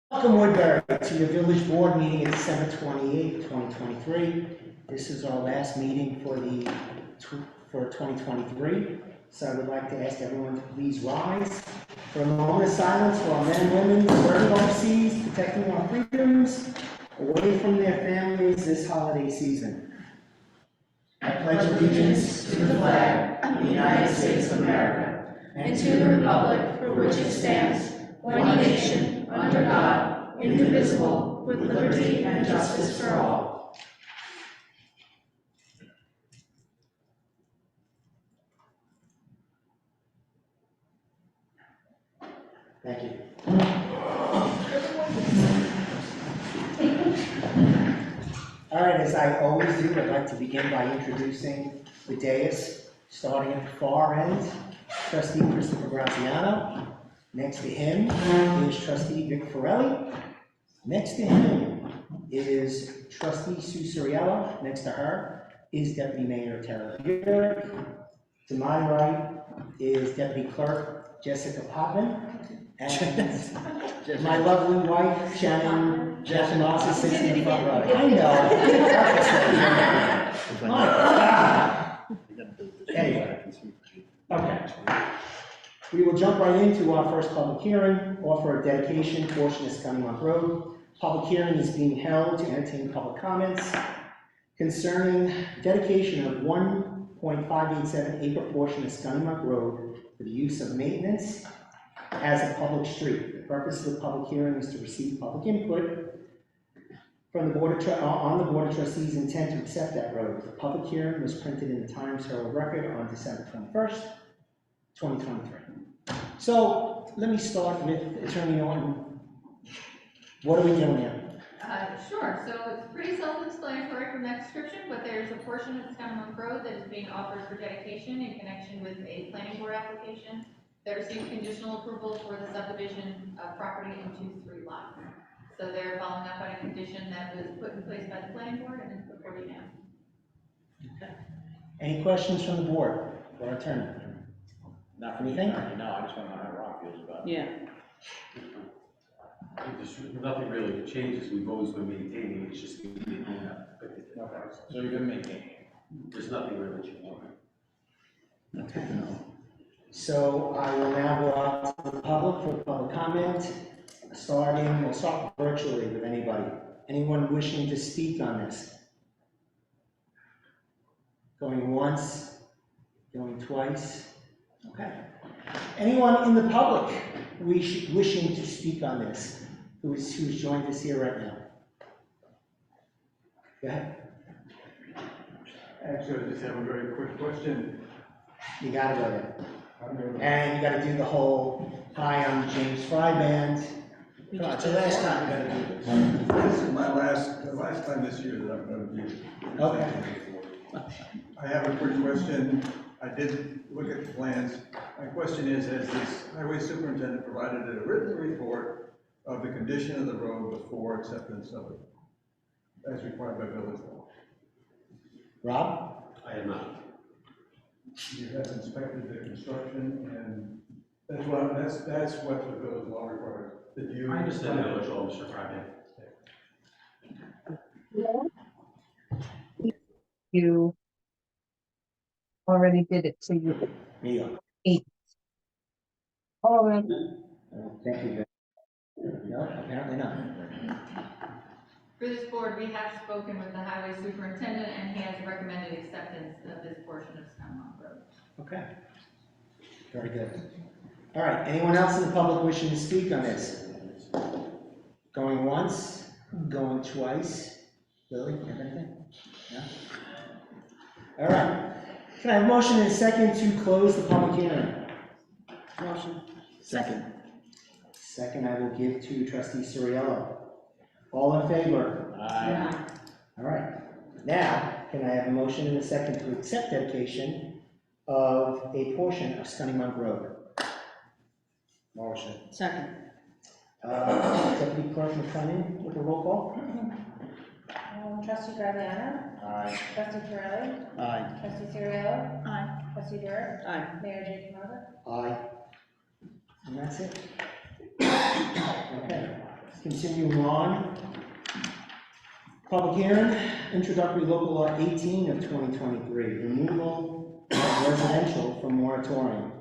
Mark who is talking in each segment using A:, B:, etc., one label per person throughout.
A: Welcome, Woodbury, to your village board meeting on December 28th, 2023. This is our last meeting for 2023. So I would like to ask everyone to please rise for a moment of silence for our men and women serving overseas, protecting our freedoms, away from their families this holiday season. I pledge allegiance
B: to the flag of the United States of America and to the republic for which it stands, one nation, under God, indivisible, with liberty and justice for all.
A: Thank you. All right, as I always do, I'd like to begin by introducing the dais, starting at the far end, Trustee Christopher Graziano. Next to him is Trustee Vic Forelli. Next to him is Trustee Sue Suriello. Next to her is Deputy Mayor Tara Burek. To my right is Deputy Clerk Jessica Potman. And my lovely wife, Shannon Moss, is sitting in the front row. I know. My God. Anyway, okay. We will jump right into our first public hearing, offer a dedication portion of Scunnamunk Road. Public hearing is being held to entertain public comments concerning dedication of 1.587 acre portion of Scunnamunk Road for the use of maintenance as a public street. The purpose of the public hearing is to receive public input from the Board of Trustees' intent to accept that road. The public hearing was printed in the Times Herald Record on December 21st, 2023. So let me start with Attorney Norton. What are we doing here?
C: Sure. So it's pretty self-explanatory from that description, but there's a portion of Scunnamunk Road that is being offered for dedication in connection with a planning board application that received conditional approval for the subdivision of property into 3 lots. So they're following up on a condition that was put in place by the planning board and is before you now.
A: Okay. Any questions from the board for our attorney?
D: Not from
A: Anything?
D: No, I just want to know how Rob feels about it.
B: Yeah.
E: There's nothing really changes. We've always been maintaining. It's just
D: Okay, so you're gonna maintain it.
E: there's nothing really changing.
A: Okay. So I will now go out to the public for public comment. We'll start virtually with anybody. Anyone wishing to speak on this? Going once, going twice? Okay. Anyone in the public wishing to speak on this, who's joined us here right now? Go ahead.
F: Actually, I just have a very quick question.
A: You gotta go there. And you gotta do the whole, hi, I'm James Fry Band.
D: It's the last time we gotta do this.
F: This is the last time this year that I'm going to be.
A: Okay.
F: I have a quick question. I did look at the plans. My question is, has this highway superintendent provided a written report of the condition of the road before acceptance of it, as required by village law?
A: Rob?
E: I have not.
F: You have inspected the construction, and that's what the village law requires. Did you?
E: I understand that, Mr. Friday.
B: You already did it, so you
A: Here you
B: ate. Already.
A: go. Thank you. No, apparently not.
C: For this board, we have spoken with the highway superintendent, and he has recommended acceptance of this portion of Scunnamunk Road.
A: Okay. Very good. All right, anyone else in the public wishing to speak on this? Going once, going twice. Lily, you have anything? No? All right. Can I have a motion and a second to close the public hearing?
B: Motion.
A: Second. Second, I will give to Trustee Suriello. All in favor?
D: Aye.
A: All right. Now, can I have a motion and a second to accept dedication of a portion of Scunnamunk Road?
D: Motion.
B: Second.
A: Deputy Clerk McCunning with a roll call?
G: Trustee Graziano,
D: Aye.
G: Trustee Torelli,
D: Aye.
G: Trustee Suriello,
B: Aye.
G: Trustee Burke,
B: Aye.
G: Mayor Jacob.
A: Aye. And that's it. Okay, continuing on. Public hearing, introductory local law 18 of 2023, removal of residential from moratorium.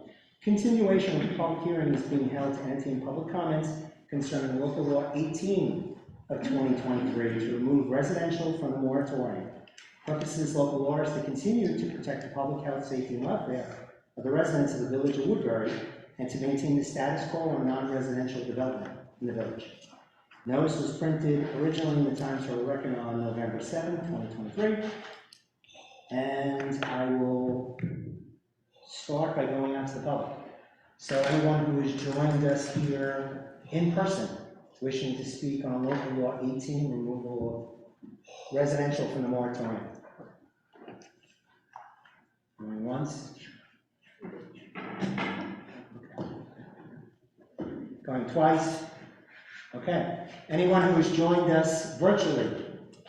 A: Continuation of the public hearing is being held to entertain public comments concerning local law 18 of 2023 to remove residential from the moratorium. Purpose of this local law is to continue to protect the public health, safety, and welfare of the residents of the village of Woodbury and to maintain the status quo on non-residential development in the village. Notice was printed originally in the Times Herald Record on November 7th, 2023. And I will start by going out to the public. So anyone who has joined us here in person, wishing to speak on local law 18, removal of residential from the moratorium. Going once. Going twice. Okay. Anyone who has joined us virtually,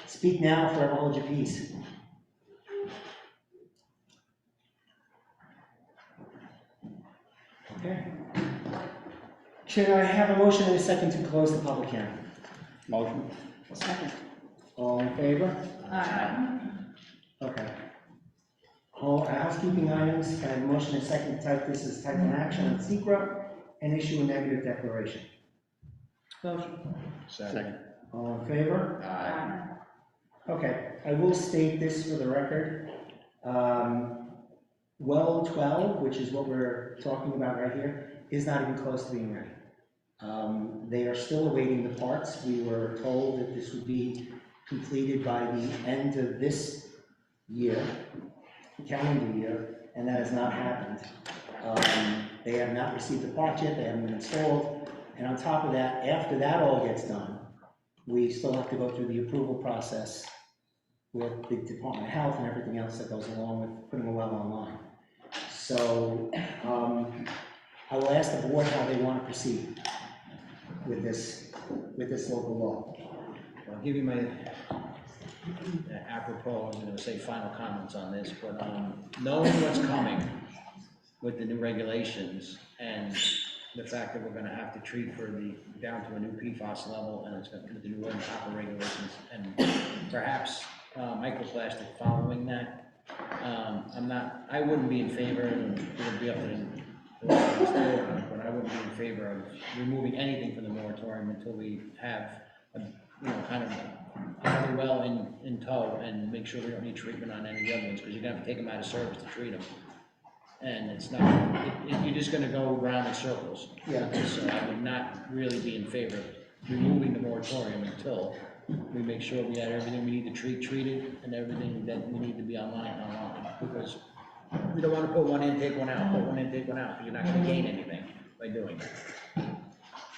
A: speak now for hold your peace. Okay. Should I have a motion and a second to close the public hearing?
D: Motion.
B: Second.
A: All in favor?
B: Aye.
A: Okay. All housekeeping items, can I have a motion and a second to type this as type of action on secret and issue a negative declaration?
B: Motion.
D: Second.
A: All in favor?
B: Aye.
A: Okay, I will state this for the record. Well 12, which is what we're talking about right here, is not even close to being ready. They are still awaiting the parts. We were told that this would be completed by the end of this year, calendar year, and that has not happened. They have not received the parts yet, they haven't been installed, and on top of that, after that all gets done, we still have to go through the approval process with the Department of Health and everything else that goes along with putting a well online. So I will ask the board how they want to proceed with this local law.
H: I'll give you my apropos, I'm going to say final comments on this, but knowing what's coming with the new regulations and the fact that we're going to have to treat for down to a new PFAS level, and it's going to be the new HAPA regulations, and perhaps microplastic following that, I wouldn't be in favor, and it would be up to the but I wouldn't be in favor of removing anything from the moratorium until we have kind of another well in tow and make sure we don't need treatment on any of the other ones, because you're going to have to take them out of service to treat them. And it's not, you're just going to go around in circles.
A: Yeah.
H: So I would not really be in favor of removing the moratorium until we make sure we have everything we need to treat treated, and everything that we need to be online, because we don't want to put one in, take one out, put one in, take one out, because you're not going to gain anything by doing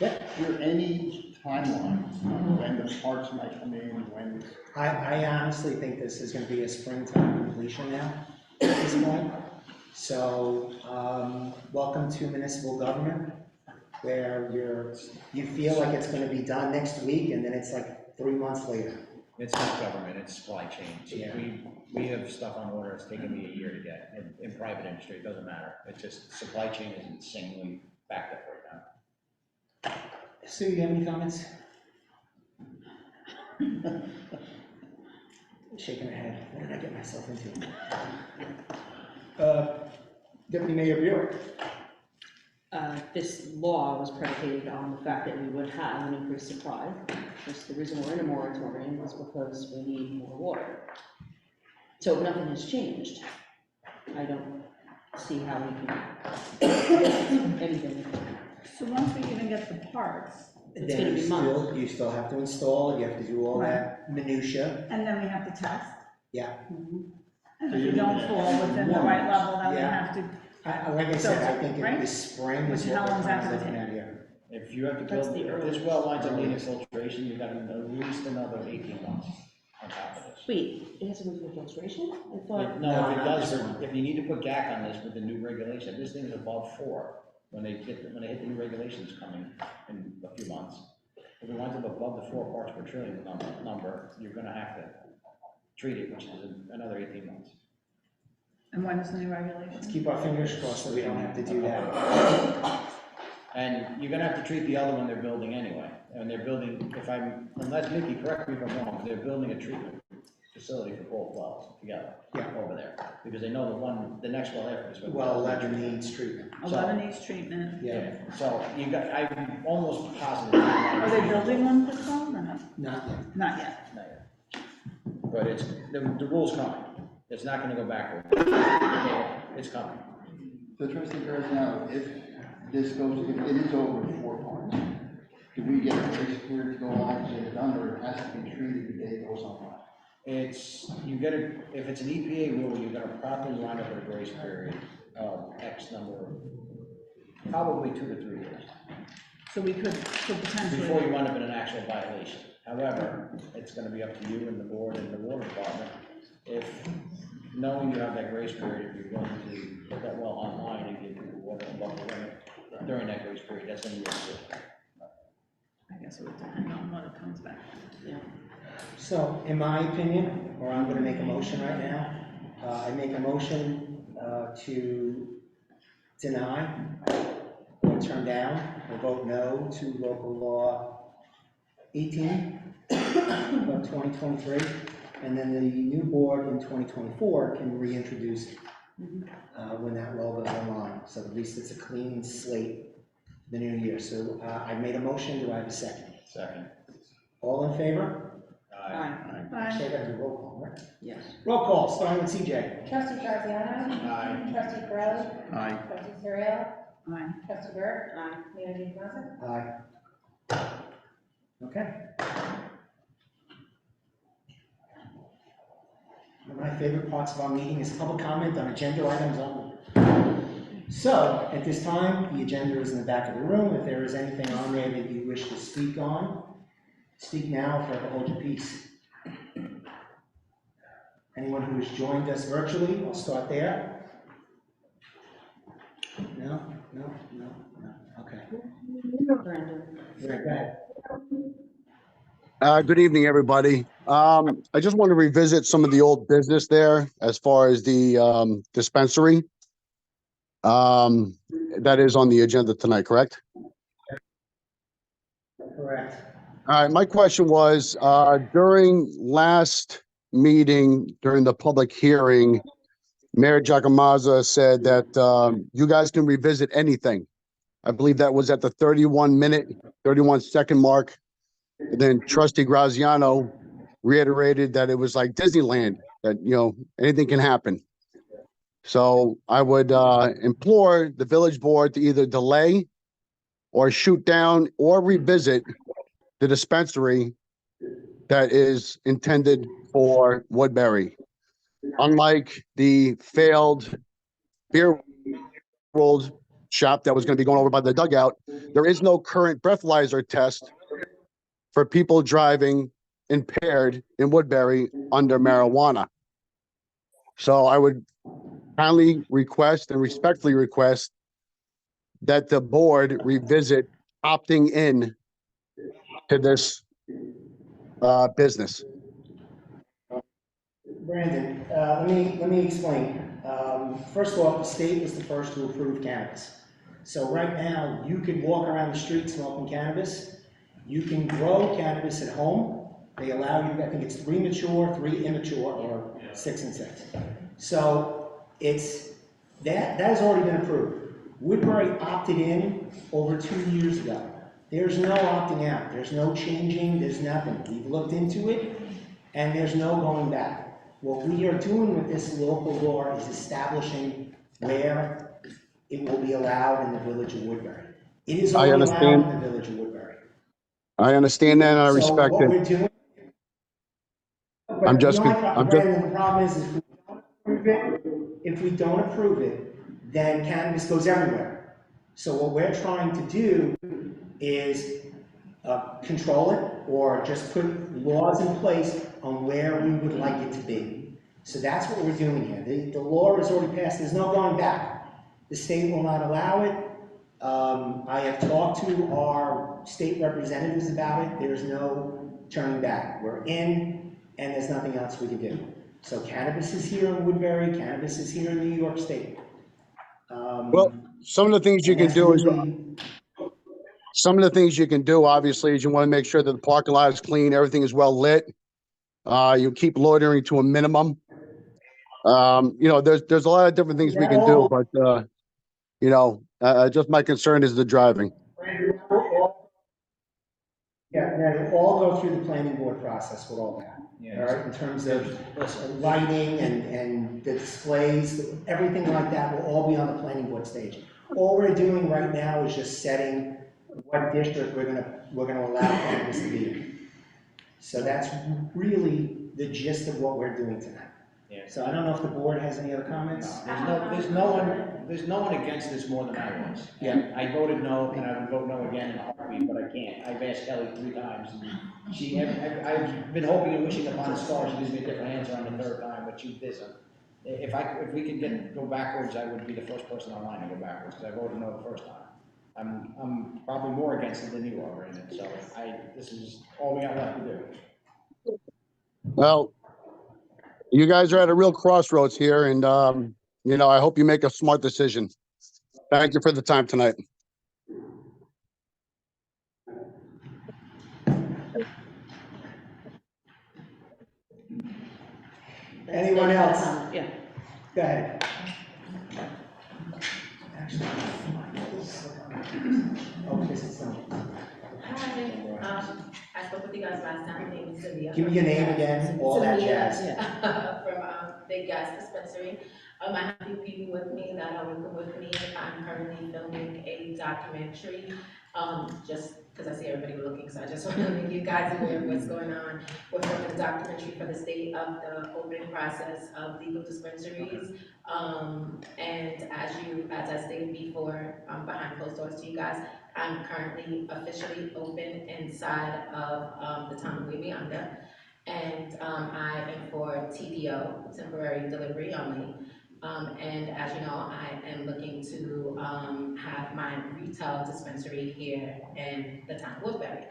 H: that.
D: Is there any timeline on when the parts might come in, when?
A: I honestly think this is going to be a springtime completion now at this point. So welcome to municipal government, where you feel like it's going to be done next week, and then it's like 3 months later.
H: It's not government, it's supply chain.
A: Yeah.
H: We have stuff on order, it's taken me a year to get. In private industry, it doesn't matter. It's just supply chain is insanely backed up right now.
A: Sue, you have any comments? Shaking her head. What did I get myself into? Deputy Mayor Bureau.
I: This law was predicated on the fact that we would have an increased supply. Just the reason we're in a moratorium is because we need more water. So nothing has changed. I don't see how we can anything.
G: So once we even get the parts,
I: It's gonna be months.
A: You still have to install, you have to do all that minutia.
G: and then we have to test,
A: Yeah.
G: and if we don't fall within the right level, then we
A: Yeah.
G: have to,
A: Like I said, I think
G: Right?
A: this spring is
G: Which,
A: what
G: how
A: we're
G: long is that
A: kind of
G: gonna
A: looking
G: take?
A: at here.
H: If you have to
I: That's
H: build,
I: the
H: if this
I: earliest.
H: well lines up needing filtration, you've got at least another 18 months on top of this.
I: Wait, it has to go through filtration? I thought,
H: No, if it
A: not
H: does,
A: this one.
H: if you need to put GAC on this with the new regulation, this thing is above 4 when they hit the new regulations coming in a few months. If it winds up above the 4 parts per trillion number, you're gonna have to treat it, which is another 18 months.
G: and when is the new regulation?
A: Let's keep our fingers crossed that we don't have to do that.
H: And you're gonna have to treat the other one they're building anyway. And they're building, unless Mickey, correct me if I'm wrong, they're building a treatment facility for both wells together.
A: Yeah.
H: Over there, because they know the next well after is.
A: Well, 11 needs treatment.
G: 11 needs treatment.
A: Yeah,
H: So I'm almost positive.
G: Are they building one this fall or no?
A: not yet.
G: Not yet.
H: Not yet. But the rule's coming. It's not gonna go backward. It's coming.
D: So trustee Graziano, if this goes, if it is over 4 parts, do we get a grace period to go on and get it done, or it has to be treated the day it goes online?
H: If it's an EPA rule, you're gonna properly line up with a grace period of X number, probably 2 to 3 years,
G: So we could potentially.
H: before you wind up in an actual violation. However, it's gonna be up to you and the board and the water department, if, knowing you have that grace period, if you're going to put that well online and give people water above the limit during that grace period, that's gonna be a decision.
G: I guess it would depend on what it comes back.
I: Yeah.
A: So, in my opinion, or I'm gonna make a motion right now, I make a motion to deny or turn down or vote no to local law 18 of 2023, and then the new board in 2024 can reintroduce it when that law goes online. So at least it's a clean slate the new year. So I made a motion. Do I have a second?
H: Second.
A: All in favor?
I: Aye.
A: Actually, I gotta do roll call, right?
I: Yes.
A: Roll call, starting with CJ.
B: Trustee Graziano?
H: Aye.
B: Trustee Corrali?
D: Aye.
B: Trustee Surratt?
G: Aye.
B: Trustee Burke?
I: Aye.
B: Mayor Johnson?
A: Aye. Okay. One of my favorite parts of our meeting is public comment on agenda items only. So, at this time, the agenda is in the back of the room. If there is anything on there that you wish to speak on, speak now or forever hold your peace. Anyone who has joined us virtually, we'll start there. No? Okay.
I: Brandon.
A: Very good.
J: Good evening, everybody. I just want to revisit some of the old business there as far as the dispensary. That is on the agenda tonight, correct?
A: Correct.
J: All right, my question was, during last meeting, during the public hearing, Mayor Giacomazza said that you guys can revisit anything. I believe that was at the 31-second mark. And then Trustee Graziano reiterated that it was like Disneyland, that, anything can happen. So I would implore the village board to either delay or shoot down or revisit the dispensary that is intended for Woodbury. Unlike the failed beer world shop that was going to be going over by the dugout, there is no current breathalyzer test for people driving impaired in Woodbury under marijuana. So I would kindly request and respectfully request that the board revisit opting in to this business.
A: Brandon, let me explain. First off, the state was the first to approve cannabis. So right now, you can walk around the street smoking cannabis. You can grow cannabis at home. They allow you, I think it's 3 mature, 3 immature, or 6 and 6. So that has already been approved. Woodbury opted in over 2 years ago. There's no opting out. There's no changing. There's nothing. We've looked into it, and there's no going back. What we are doing with this local law is establishing where it will be allowed in the village of Woodbury. It is already allowed in the village of Woodbury.
J: I understand that and I respect
A: So what
J: it.
A: we're doing,
J: I'm just,
A: Brandon, the problem is if we don't approve it, then cannabis goes everywhere. So what we're trying to do is control it or just put laws in place on where we would like it to be. So that's what we're doing here. The law is already passed. There's no going back. The state will not allow it. I have talked to our state representatives about it. There's no turning back. We're in, and there's nothing else we can do. So cannabis is here in Woodbury. Cannabis is here in New York State.
J: well, some of the things you can do is, Some of the things you can do, obviously, is you want to make sure that the parking lot is clean, everything is well lit. You keep loitering to a minimum. There's a lot of different things we can do, but, just my concern is the driving.
A: Yeah, now we'll all go through the planning board process with all that, all right, in terms of
H: Listen,
A: lighting and the displays, everything like that will all be on the planning board stage. All we're doing right now is just setting what district we're gonna allow cannabis to be in. So that's really the gist of what we're doing tonight.
H: yeah.
A: So I don't know if the board has any other comments?
H: There's no one against this more than I was.
A: Yeah.
H: And I voted no, and I would vote no again in a heartbeat, but I can't. I've asked Kelly 3 times, and I've been hoping and wishing upon a star, she gives me a different answer on the 3rd time, but she isn't. If we could go backwards, I would be the first person online to go backwards, because I voted no the first time. I'm probably more against it than you are, Brandon, so this is all we got left to do.
J: Well, you guys are at a real crossroads here, and, I hope you make a smart decision. Thank you for the time tonight.
A: Anyone else?
I: Yeah.
A: Go ahead. Oh, this is
B: Hi, I spoke with you guys last time, my name is Sylvia.
A: Give me your name again, all that jazz.
B: From Big Gas Dispensary. I have a few people with me that are working with me. I'm currently filming a documentary, just because I see everybody looking, so I just want to make you guys aware of what's going on. We're filming a documentary for the state of the opening process of legal dispensaries. And as I stated before, behind closed doors to you guys, I'm currently officially open inside of the town of Weemianda. And I am for TDO, temporary delivery only. And as you know, I am looking to have my retail dispensary here in the town of Woodbury.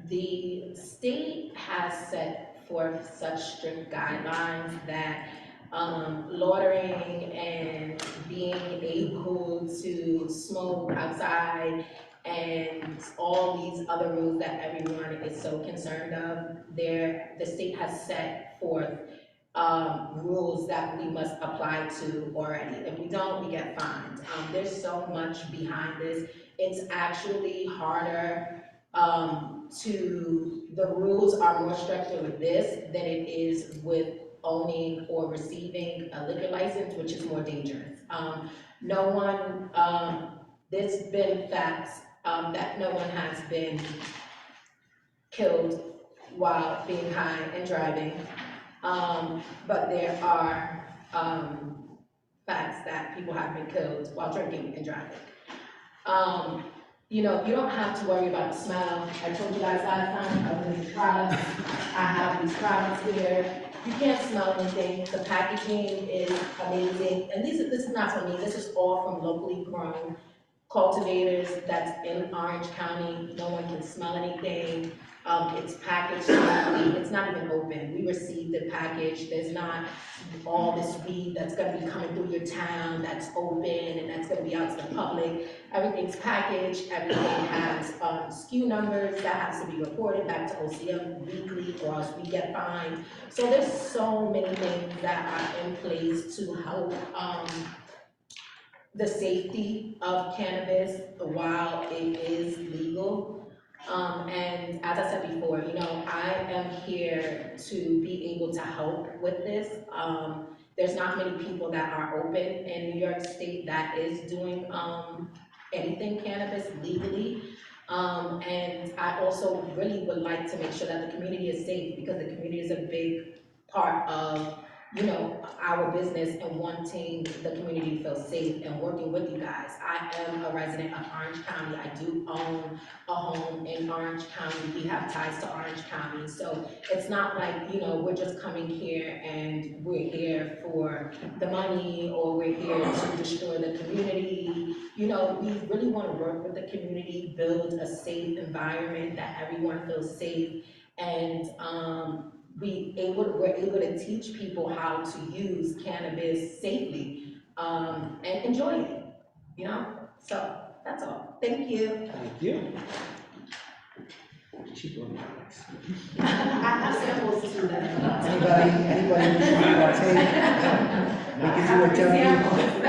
B: The state has set forth such strict guidelines that loitering and being able to smoke outside and all these other rules that everyone is so concerned of, the state has set forth rules that we must apply to already. If we don't, we get fined. There's so much behind this. It's actually harder the rules are more stricter with this than it is with owning or receiving a liquor license, which is more dangerous. There's been facts that no one has been killed while being high and driving, but there are facts that people have been killed while drinking and driving. You don't have to worry about the smell. I told you guys last time, I was in these products. I have these products here. You can't smell anything. The packaging is amazing. And this is not from me. This is all from locally grown cultivators that's in Orange County. No one can smell anything. It's packaged safely. It's not even open. We received the package. There's not all this weed that's gonna be coming through your town that's open and that's gonna be out to the public. Everything's packaged. Everything has SKU numbers that has to be reported back to OCM weekly or else we get fined. So there's so many things that are in place to help the safety of cannabis while it is legal. And as I said before, I am here to be able to help with this. There's not many people that are open in New York State that is doing anything cannabis legally. And I also really would like to make sure that the community is safe, because the community is a big part of our business and wanting the community to feel safe and working with you guys. I am a resident of Orange County. I do own a home in Orange County. We have ties to Orange County. So it's not like, we're just coming here and we're here for the money or we're here to destroy the community. We really want to work with the community, build a safe environment that everyone feels safe, and we're able to teach people how to use cannabis safely and enjoy it, so That's all. Thank you.
A: Thank you. She brought me this.
B: I have samples too then.
A: Anybody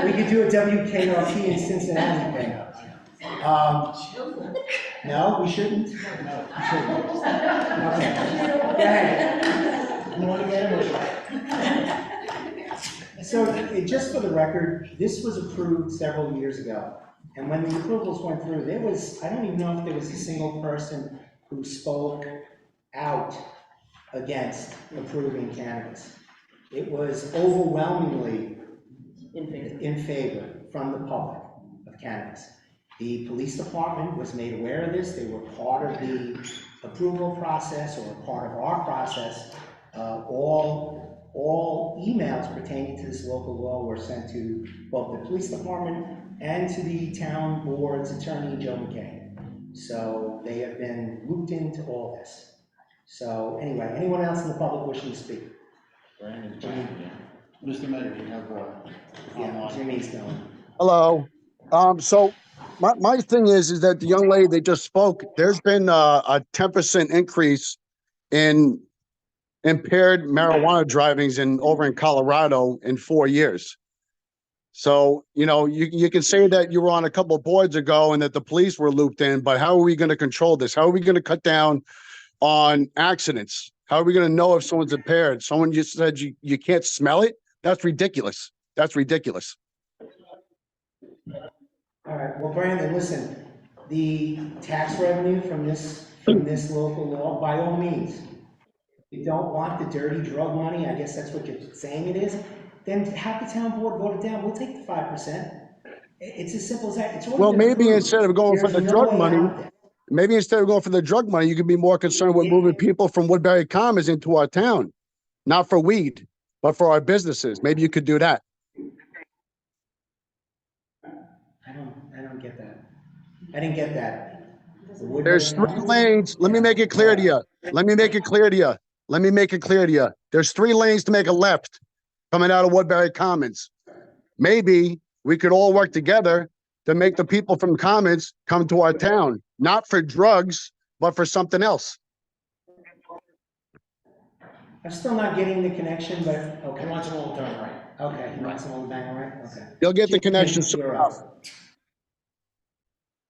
A: we could do a WKRP in Cincinnati thing. No, we shouldn't. We shouldn't. Okay. Go ahead. You want to get it? So, just for the record, this was approved several years ago. And when the approvals went through, I don't even know if there was a single person who spoke out against approving cannabis. It was overwhelmingly in favor from the public of cannabis. The police department was made aware of this. They were part of the approval process or part of our process. All emails pertaining to this local law were sent to both the police department and to the town board's attorney, Joe McKay. So they have been looped into all this. So anyway, anyone else in the public wishing to speak?
H: Brandon.
D: Mr. Mayor, you have,
A: Yeah, Jimmy's going.
J: Hello. So my thing is that the young lady that just spoke, there's been a 10% increase in impaired marijuana drivings over in Colorado in 4 years. So, you can say that you were on a couple of boards ago and that the police were looped in, but how are we going to control this? How are we going to cut down on accidents? How are we going to know if someone's impaired? Someone just said you can't smell it? That's ridiculous. That's ridiculous.
A: All right, well, Brandon, listen, the tax revenue from this local law, by all means, if you don't want the dirty drug money, I guess that's what you're saying it is, then have the town board vote it down. We'll take the 5%. It's as simple as that. It's
J: Well, maybe instead of going for the drug money, you could be more concerned with moving people from Woodbury Commons into our town, not for weed, but for our businesses. Maybe you could do that.
A: I don't get that. I didn't get that.
J: There's 3 lanes. Let me make it clear to you. There's 3 lanes to make a left coming out of Woodbury Commons. Maybe we could all work together to make the people from Commons come to our town, not for drugs, but for something else.
A: I'm still not getting the connection, but okay.
H: He wants an old turn right.
A: Okay, he wants an old bang, right? Okay.
J: You'll get the connection soon
A: You're
J: enough.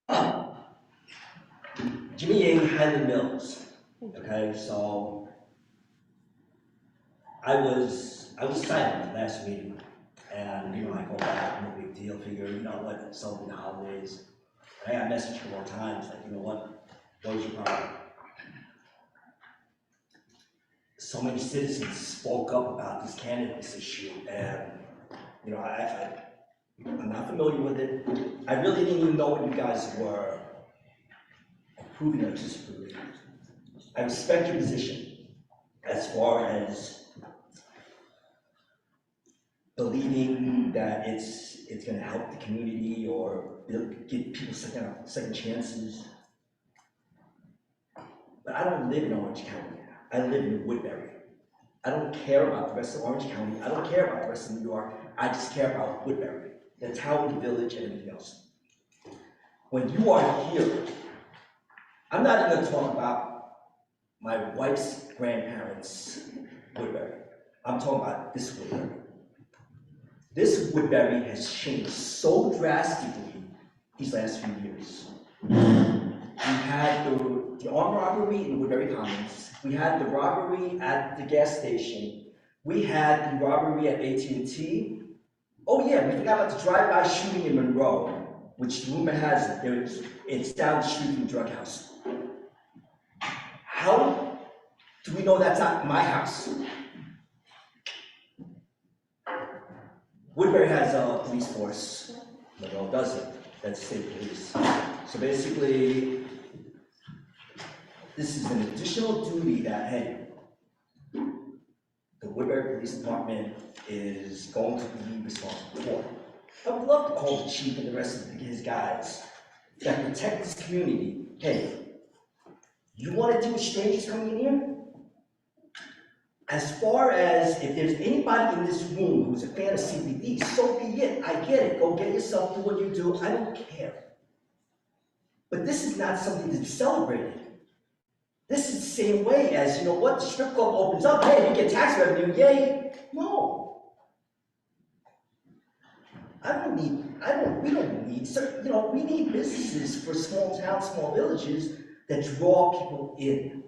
A: up.
K: Jimmy Yang, Highland Mills. Okay, so I was silent last meeting, and I go back, no big deal. Figure, what, celebrate the holidays. I got a message a couple of times, like, what was your problem? So many citizens spoke up about this cannabis issue, and I'm not familiar with it. I really didn't even know what you guys were approving or disapproving. I respect your position as far as believing that it's going to help the community or give people second chances. But I don't live in Orange County. I live in Woodbury. I don't care about the rest of Orange County. I don't care about the rest of New York. I just care about Woodbury, the town, the village, and everything else. When you are here, I'm not even going to talk about my wife's grandparents' Woodbury. I'm talking about this Woodbury. This Woodbury has changed so drastically these last few years. We had the armed robbery in Woodbury Commons. We had the robbery at the gas station. We had the robbery at AT&T. Oh yeah, we forgot about the drive-by shooting in Monroe, which rumor has it, it's down the street from the drug house. How do we know that's not my house? Woodbury has a police force. Monroe doesn't. That's state police. So basically, this is an additional duty that, hey, the Woodbury Police Department is going to be responsible for. I would love to call the chief and the rest of his guys that protect this community. Hey, you want to deal with strangers coming in here? As far as if there's anybody in this room who's a fan of CBD, so be it. I get it. Go get yourself, do what you do. I don't care. But this is not something to be celebrated. This is the same way as, you know what, the strip club opens up, hey, we get tax revenue, yay. No. We don't need, you know, we need businesses for small towns, small villages that draw people in.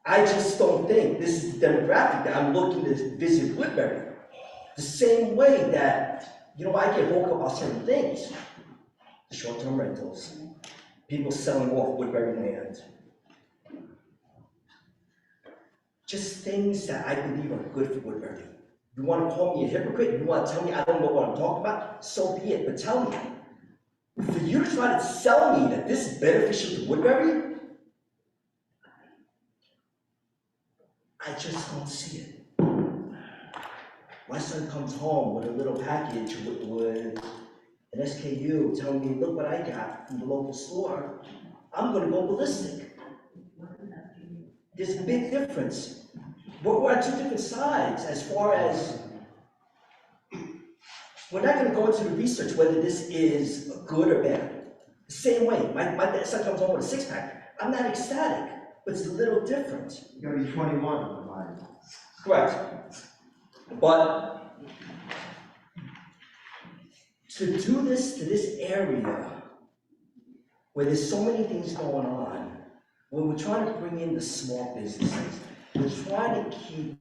K: I just don't think this is the demographic that I'm looking to visit Woodbury. The same way that, you know, I get woke up about certain things. Short-term rentals, people selling off Woodbury land. Just things that I believe are good for Woodbury. You want to call me a hypocrite? You want to tell me I don't know what I'm talking about? So be it, but tell me. For you to try to sell me that this is beneficial to Woodbury, I just don't see it. My son comes home with a little package with an SKU telling me, look what I got from the local store. I'm going to go ballistic. There's a big difference. We're on two different sides as far as, we're not going to go into the research whether this is good or bad. The same way, my son comes home with a six-pack. I'm not ecstatic, but it's a little different.
A: You're gonna be 21, Ryan.
K: Correct. But to do this to this area where there's so many things going on, when we're trying to bring in the small businesses, we're trying to keep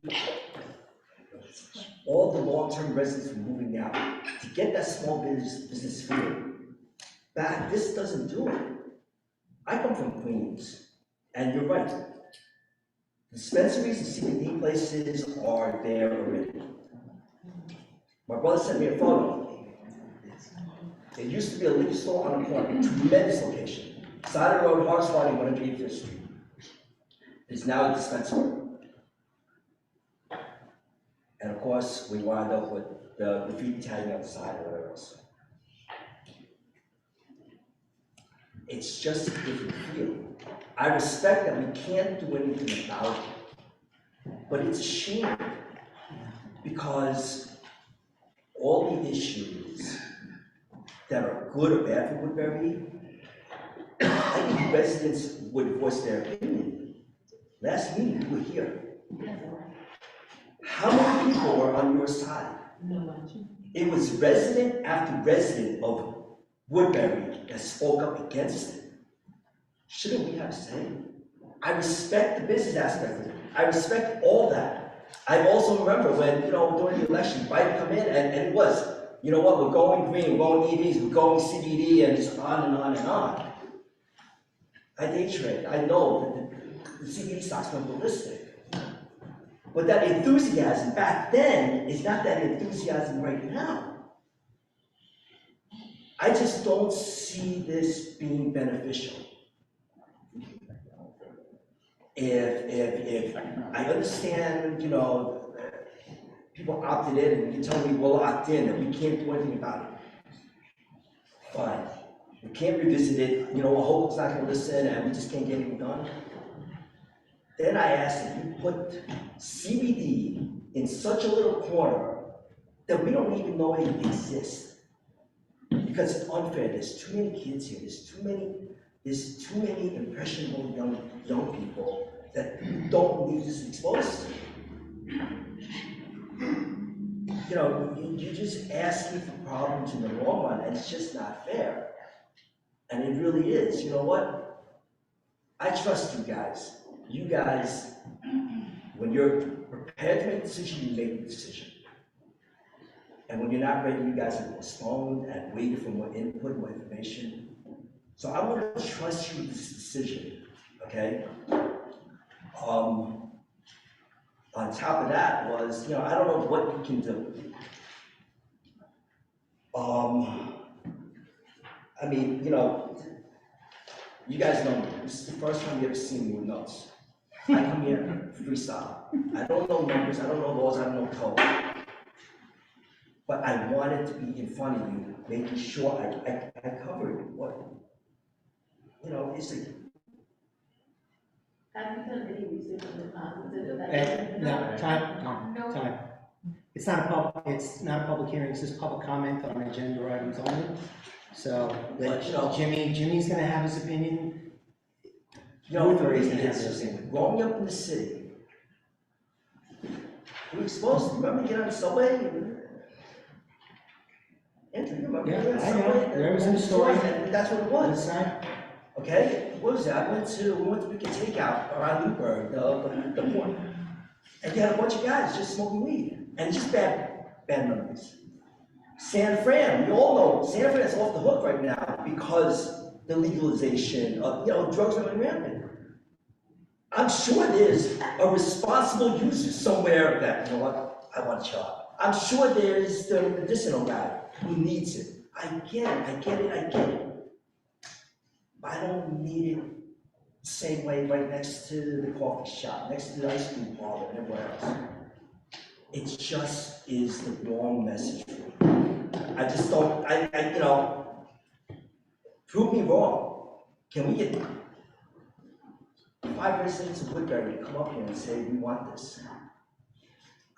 K: all the long-term residents from moving out, to get that small business feel back, this doesn't do it. I come from Queens, and you're right. Dispensaries and CBD places are there already. My brother sent me a photo. There used to be a liquor store on the corner, tremendous location. Side of the road, Hart's Farting, 185th Street. There's now a dispensary. And of course, we wind up with the graffiti tagging on the side or whatever else. It's just a different feel. I respect that we can't do anything about it, but it's a shame because all the issues that are good or bad for Woodbury, I think residents would voice their opinion. Last meeting, you were here. How many people were on your side? It was resident after resident of Woodbury that spoke up against it. Shouldn't we have a say? I respect the business aspect of it. I respect all that. I also remember when, you know, during the election, Biden come in and it was, you know what, we're going green, we're going EVs, we're going CBD, and it's on and on and on. I day trade. I know that the CBD stocks went ballistic. But that enthusiasm back then is not that enthusiasm right now. I just don't see this being beneficial. If I understand, you know, people opted in and you tell me we'll opt in and we can't do anything about it. Fine. We can't revisit it, you know, Hope's not gonna listen and we just can't get anything done. Then I asked that you put CBD in such a little corner that we don't even know it exists. Because it's unfair, there's too many kids here, there's too many impressionable young people that don't need this exposed to. You know, you're just asking for problems in the long run, and it's just not fair. And it really is. You know what? I trust you guys. You guys, when you're prepared to make a decision, you make the decision. And when you're not ready, you guys have postponed and waited for more input, more information. So I want to trust you with this decision, okay? On top of that was, you know, I don't know what you can do. I mean, you know, you guys know me. This is the first time you ever seen me with notes. I come here freestyle. I don't know numbers, I don't know laws, I don't know code. But I wanted to be in front of you, making sure I covered what, you know, it's a.
B: Have you done any research on the
A: No, time. It's not a public hearing, this is public comment on agenda items only. So,
K: But, you know-
A: Jimmy's gonna have his opinion.
K: You know, for me,
A: Woodbury's gonna have
K: it's
A: his
K: just,
A: opinion.
K: growing up in the city, we were supposed to, remember, get on the subway? Andrew, you remember
A: Yeah,
K: getting on the
A: I know.
K: subway?
A: There was a story.
K: And that's what it
A: What
K: was.
A: side?
K: Okay, what was that? We went to pick a takeout around Woodbury, the port. And you had a bunch of guys just smoking weed, and just bad memories. San Fran, we all know, San Fran is off the hook right now because the legalization of, drugs running rampant. I'm sure there's a responsible user somewhere that, you know what, I want to chill out. I'm sure there's the medicinal guy who needs it. I get it. But I don't need it the same way right next to the coffee shop, next to the ice cream parlor, and everywhere else. It just is the wrong message for me. I just don't, prove me wrong. Can we get 5 residents of Woodbury to come up here and say, we want this?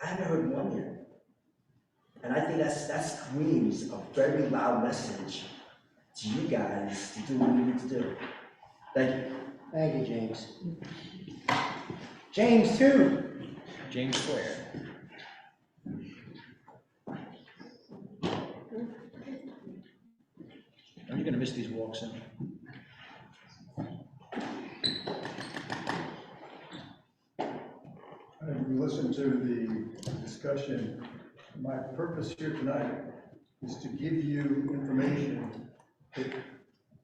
K: I haven't heard one yet. And I think that screams a very loud message to you guys to do what you need to do. Thank you.
A: Thank you, James. James, too.
H: James Square. Aren't you gonna miss these walks in?
F: We listened to the discussion. My purpose here tonight is to give you information that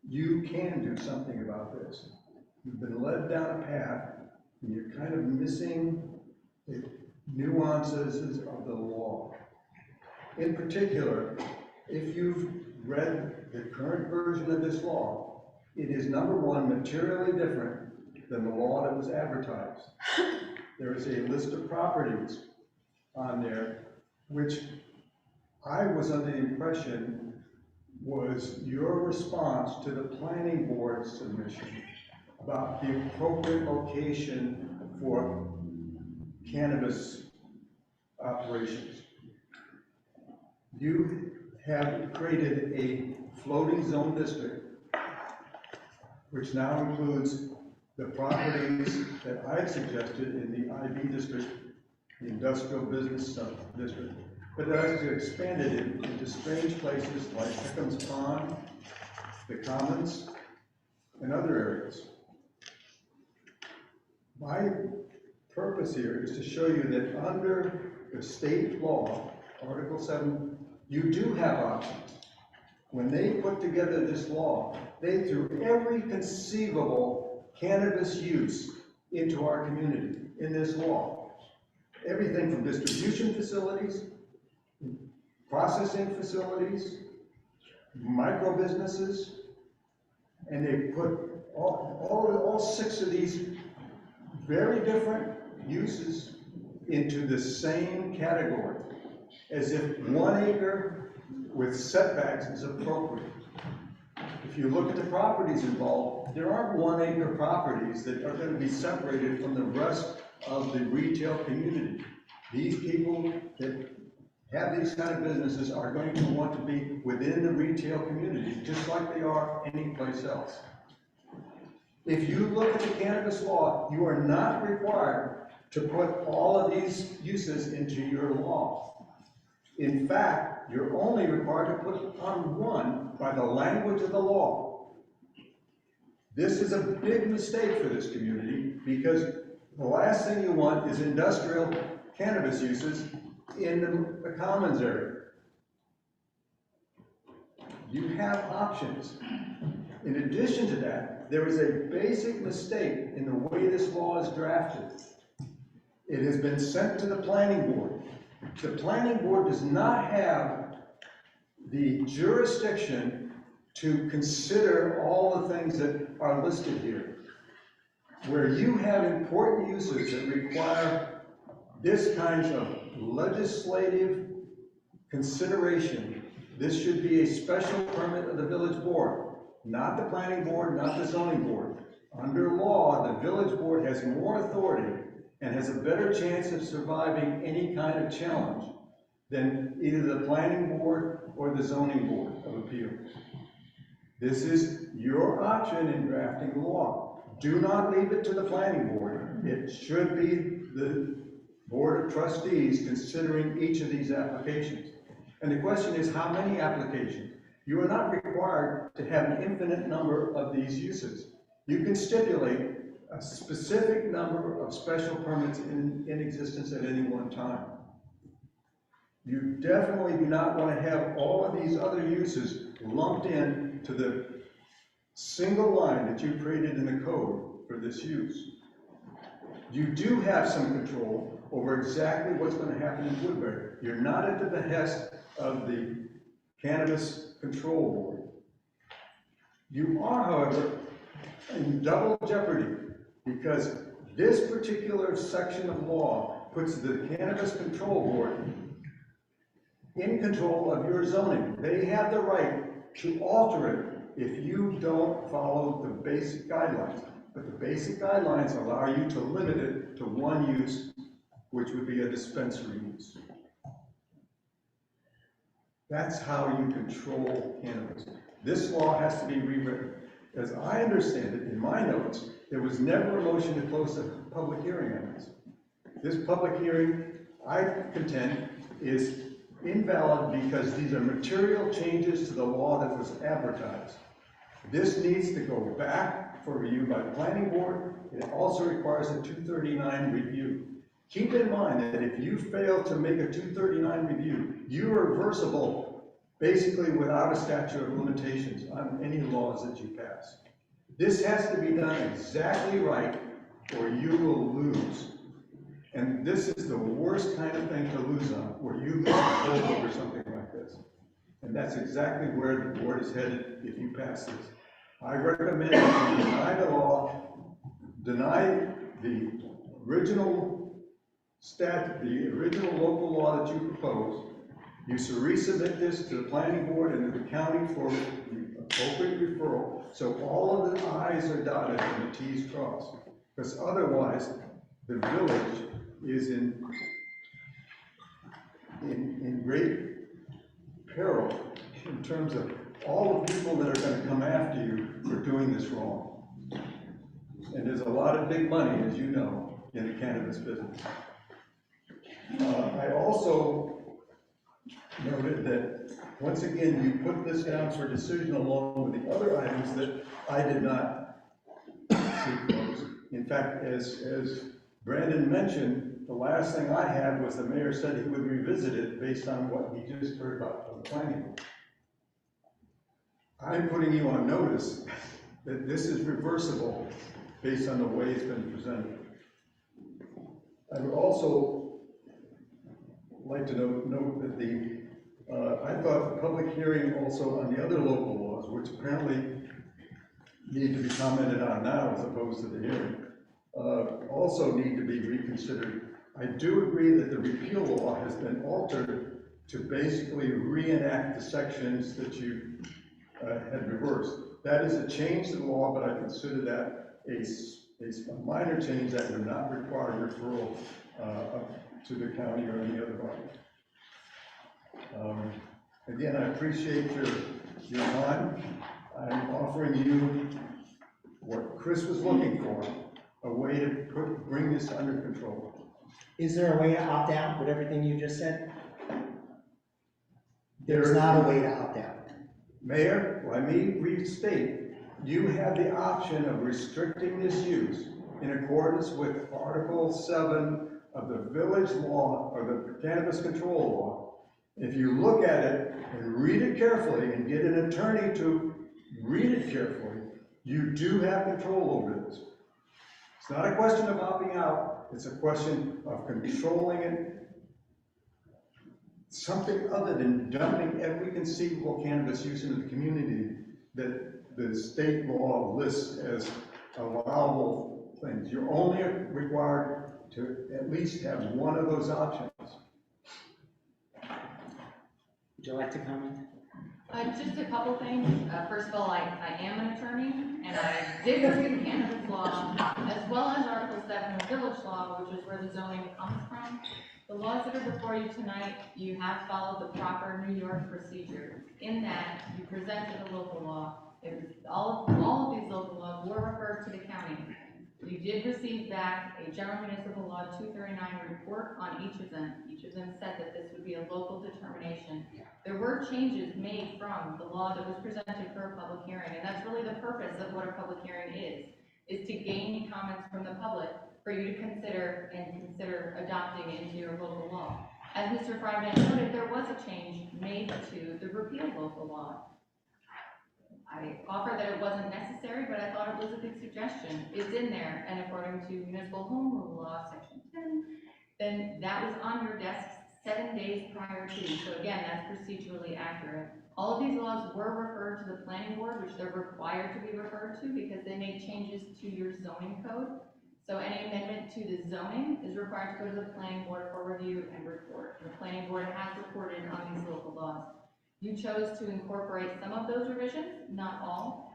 F: you can do something about this. You've been led down a path, and you're kind of missing the nuances of the law. In particular, if you've read the current version of this law, it is, number one, materially different than the law that was advertised. There is a list of properties on there, which I was under the impression was your response to the planning board submission about the appropriate location for cannabis operations. You have created a floating zone district, which now includes the properties that I had suggested in the IB district, the industrial business district, but it actually expanded it into strange places like Pickham's Pond, the Commons, and other areas. My purpose here is to show you that under the state law, Article 7, you do have options. When they put together this law, they threw every conceivable cannabis use into our community in this law. Everything from distribution facilities, processing facilities, micro businesses, and they put all 6 of these very different uses into the same category, as if 1 acre with setbacks is appropriate. If you look at the properties involved, there aren't 1 acre properties that are going to be separated from the rest of the retail community. These people that have these kind of businesses are going to want to be within the retail community, just like they are anyplace else. If you look at the cannabis law, you are not required to put all of these uses into your law. In fact, you're only required to put on one by the language of the law. This is a big mistake for this community, because the last thing you want is industrial cannabis uses in the commons area. You have options. In addition to that, there is a basic mistake in the way this law is drafted. It has been sent to the planning board. The planning board does not have the jurisdiction to consider all the things that are listed here. Where you have important uses that require this kind of legislative consideration, this should be a special permit of the village board, not the planning board, not the zoning board. Under law, the village board has more authority and has a better chance of surviving any kind of challenge than either the planning board or the zoning board of appeals. This is your option in drafting the law. Do not leave it to the planning board. It should be the board of trustees considering each of these applications. And the question is, how many applications? You are not required to have an infinite number of these uses. You can stipulate a specific number of special permits in existence at any one time. You definitely do not want to have all of these other uses lumped in to the single line that you created in the code for this use. You do have some control over exactly what's going to happen in Woodbury. You're not at the behest of the Cannabis Control Board. You are, however, in double jeopardy because this particular section of law puts the Cannabis Control Board in control of your zoning. They have the right to alter it if you don't follow the basic guidelines. But the basic guidelines allow you to limit it to one use, which would be a dispensary use. That's how you control cannabis. This law has to be rewritten. As I understand it, in my notes, there was never a motion to close a public hearing on this. This public hearing, I contend, is invalid because these are material changes to the law that was advertised. This needs to go back for review by the planning board. It also requires a 239 review. Keep in mind that if you fail to make a 239 review, you are reversible basically without a statute of limitations on any laws that you pass. This has to be done exactly right or you will lose. And this is the worst kind of thing to lose on, where you lose control over something like this. And that's exactly where the board is headed if you pass this. I recommend that you deny the law, deny the original local law that you proposed. You should resubmit this to the planning board and to the county for the appropriate referral, so all of the I's are dotted and the T's crossed. Because otherwise, the village is in great peril in terms of all the people that are going to come after you for doing this wrong. And there's a lot of big money, as you know, in the cannabis business. I also noted that, once again, you put this down for decision along with the other items that I did not see closed. In fact, as Brandon mentioned, the last thing I had was the mayor said he would revisit it based on what he just heard about from the planning board. I'm putting you on notice that this is reversible based on the way it's been presented. I would also like to note that I thought the public hearing also on the other local laws, which apparently need to be commented on now as opposed to the hearing, also need to be reconsidered. I do agree that the repeal law has been altered to basically reenact the sections that you had reversed. That is a change to the law, but I consider that a minor change that would not require referral to the county or any other body. Again, I appreciate your time. I'm offering you what Chris was looking for, a way to bring this under control.
A: Is there a way to opt out with everything you just said? There's not a way to opt out.
F: Mayor, let me restate, you have the option of restricting this use in accordance with Article 7 of the village law, or the cannabis control law. If you look at it and read it carefully and get an attorney to read it carefully, you do have control over this. It's not a question of opting out, it's a question of controlling it. Something other than dumping every conceivable cannabis use into the community that the state law lists as allowable things. You're only required to at least have one of those options.
A: Would you like to comment?
C: Just a couple things. First of all, I am an attorney, and I did review the cannabis law, as well as Article 7 of village law, which is where the zoning comes from. The laws that are before you tonight, you have followed the proper New York procedure. In that, you presented a local law, All of these local laws were referred to the county. We did receive back a general municipal law 239 report on each of them. Each of them said that this would be a local determination. There were changes made from the law that was presented for a public hearing, and that's really the purpose of what a public hearing is to gain comments from the public for you to consider adopting into your local law. As Mr. Fryman noted, there was a change made to the repeal local law. I offer that it wasn't necessary, but I thought it was a good suggestion. It's in there, and according to Municipal Home Rule Law, Section 10, then that was on your desk 7 days prior to. So again, that's procedurally accurate. All of these laws were referred to the planning board, which they're required to be referred to because they made changes to your zoning code. So any amendment to the zoning is required to go to the planning board for review and report. The planning board has reported on these local laws. You chose to incorporate some of those revisions, not all.